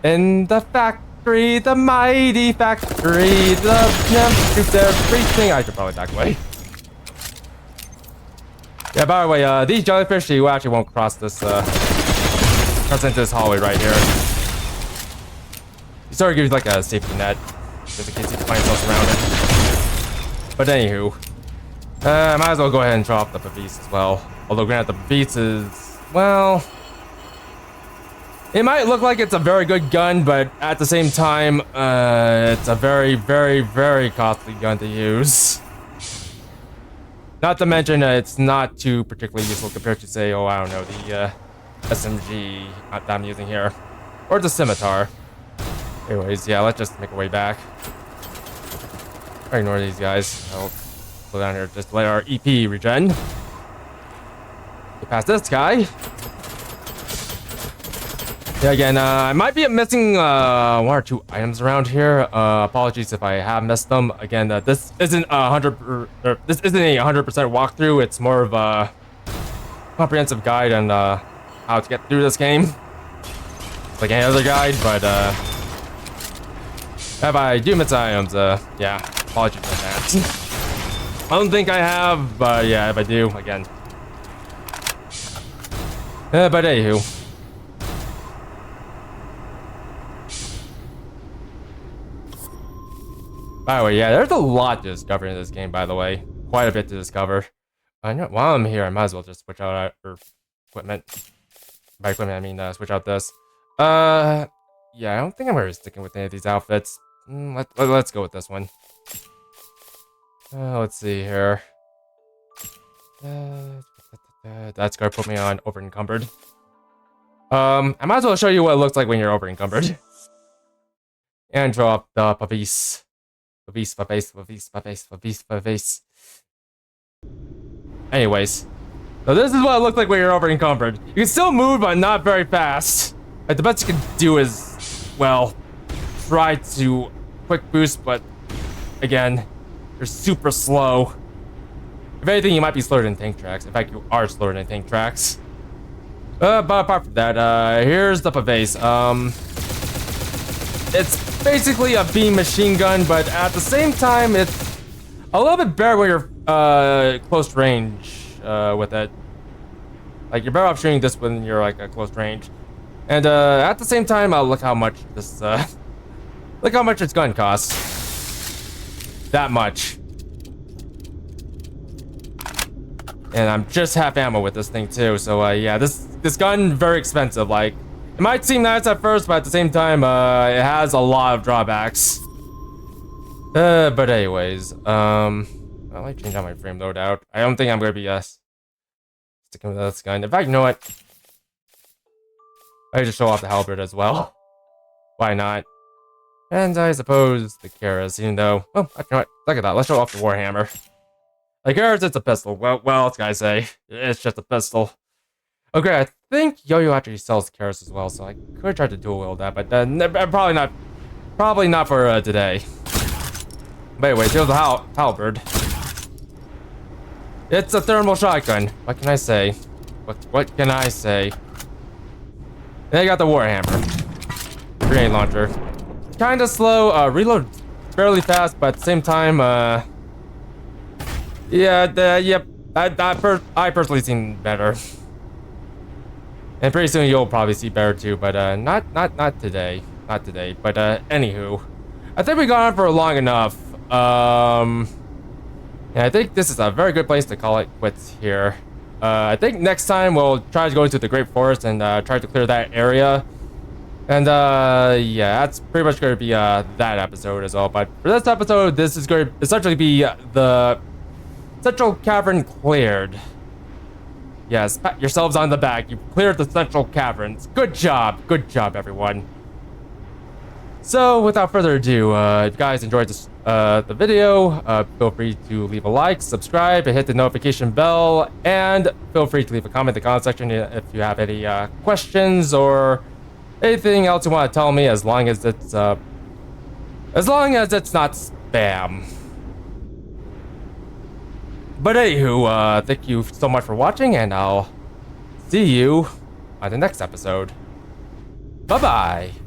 In the factory, the mighty factory, the gem shoots everything. I should probably back away. Yeah, by the way, these jellyfish, you actually won't cross this, cross into this hallway right here. You sort of gives like a safety net, just in case you find yourself surrounded. But anywho, might as well go ahead and drop the Pavise as well. Although granted, the Pavise is, well, it might look like it's a very good gun, but at the same time, it's a very, very, very costly gun to use. Not to mention, it's not too particularly useful compared to, say, oh, I don't know, the SMG that I'm using here, or the scimitar. Anyways, yeah, let's just make our way back. Ignore these guys. I'll go down here, just let our EP regen. Get past this guy. Yeah, again, I might be missing one or two items around here. Apologies if I have missed them. Again, this isn't a 100% walkthrough. It's more of a comprehensive guide on how to get through this game. It's like any other guide, but if I do miss items, yeah, apologies for that. I don't think I have, but yeah, if I do, again. But anywho. By the way, yeah, there's a lot to discover in this game, by the way. Quite a bit to discover. I know, while I'm here, I might as well just switch out our equipment. By equipment, I mean switch out this. Yeah, I don't think I'm really sticking with any of these outfits. Let's go with this one. Let's see here. That's gonna put me on over encumbered. I might as well show you what it looks like when you're over encumbered. And drop the Pavise. Pavise. Anyways, so this is what it looked like when you're over encumbered. You can still move, but not very fast. Like, the best you can do is, well, try to quick boost, but again, you're super slow. If anything, you might be slower than tank tracks. In fact, you are slower than tank tracks. But apart from that, here's the Pavise. It's basically a beam machine gun, but at the same time, it's a little bit better when you're close range with it. Like, you're better off shooting this when you're like at close range. And at the same time, look how much this Look how much its gun costs. That much. And I'm just half ammo with this thing too, so yeah, this gun very expensive. Like, it might seem nice at first, but at the same time, it has a lot of drawbacks. But anyways, I might change out my frame loadout. I don't think I'm gonna be sticking with this gun. In fact, you know what? I just show off the Halberd as well. Why not? And I suppose the keris, even though, oh, you know what? Look at that. Let's show off the warhammer. Like, keris, it's a pistol. Well, what can I say? It's just a pistol. Okay, I think Yoyo actually sells keris as well, so I could try to dual wield that, but probably not for today. But anyways, here's the Halberd. It's a thermal shotgun. What can I say? What can I say? Then I got the warhammer. Grenade launcher. Kinda slow, reload fairly fast, but at the same time, yeah, I personally seen better. And pretty soon you'll probably see better too, but not today. Not today. But anywho. I think we got on for long enough. And I think this is a very good place to call it quits here. I think next time we'll try to go into the Great Forest and try to clear that area. And yeah, that's pretty much going to be that episode as well. But for this episode, this is going to essentially be the Central Cavern cleared. Yes, pat yourselves on the back. You've cleared the Central Caverns. Good job, everyone. So, without further ado, if you guys enjoyed this, the video, feel free to leave a like, subscribe, and hit the notification bell, and feel free to leave a comment in the comment section if you have any questions or anything else you want to tell me, as long as it's not spam. But anywho, thank you so much for watching, and I'll see you on the next episode. Bye-bye.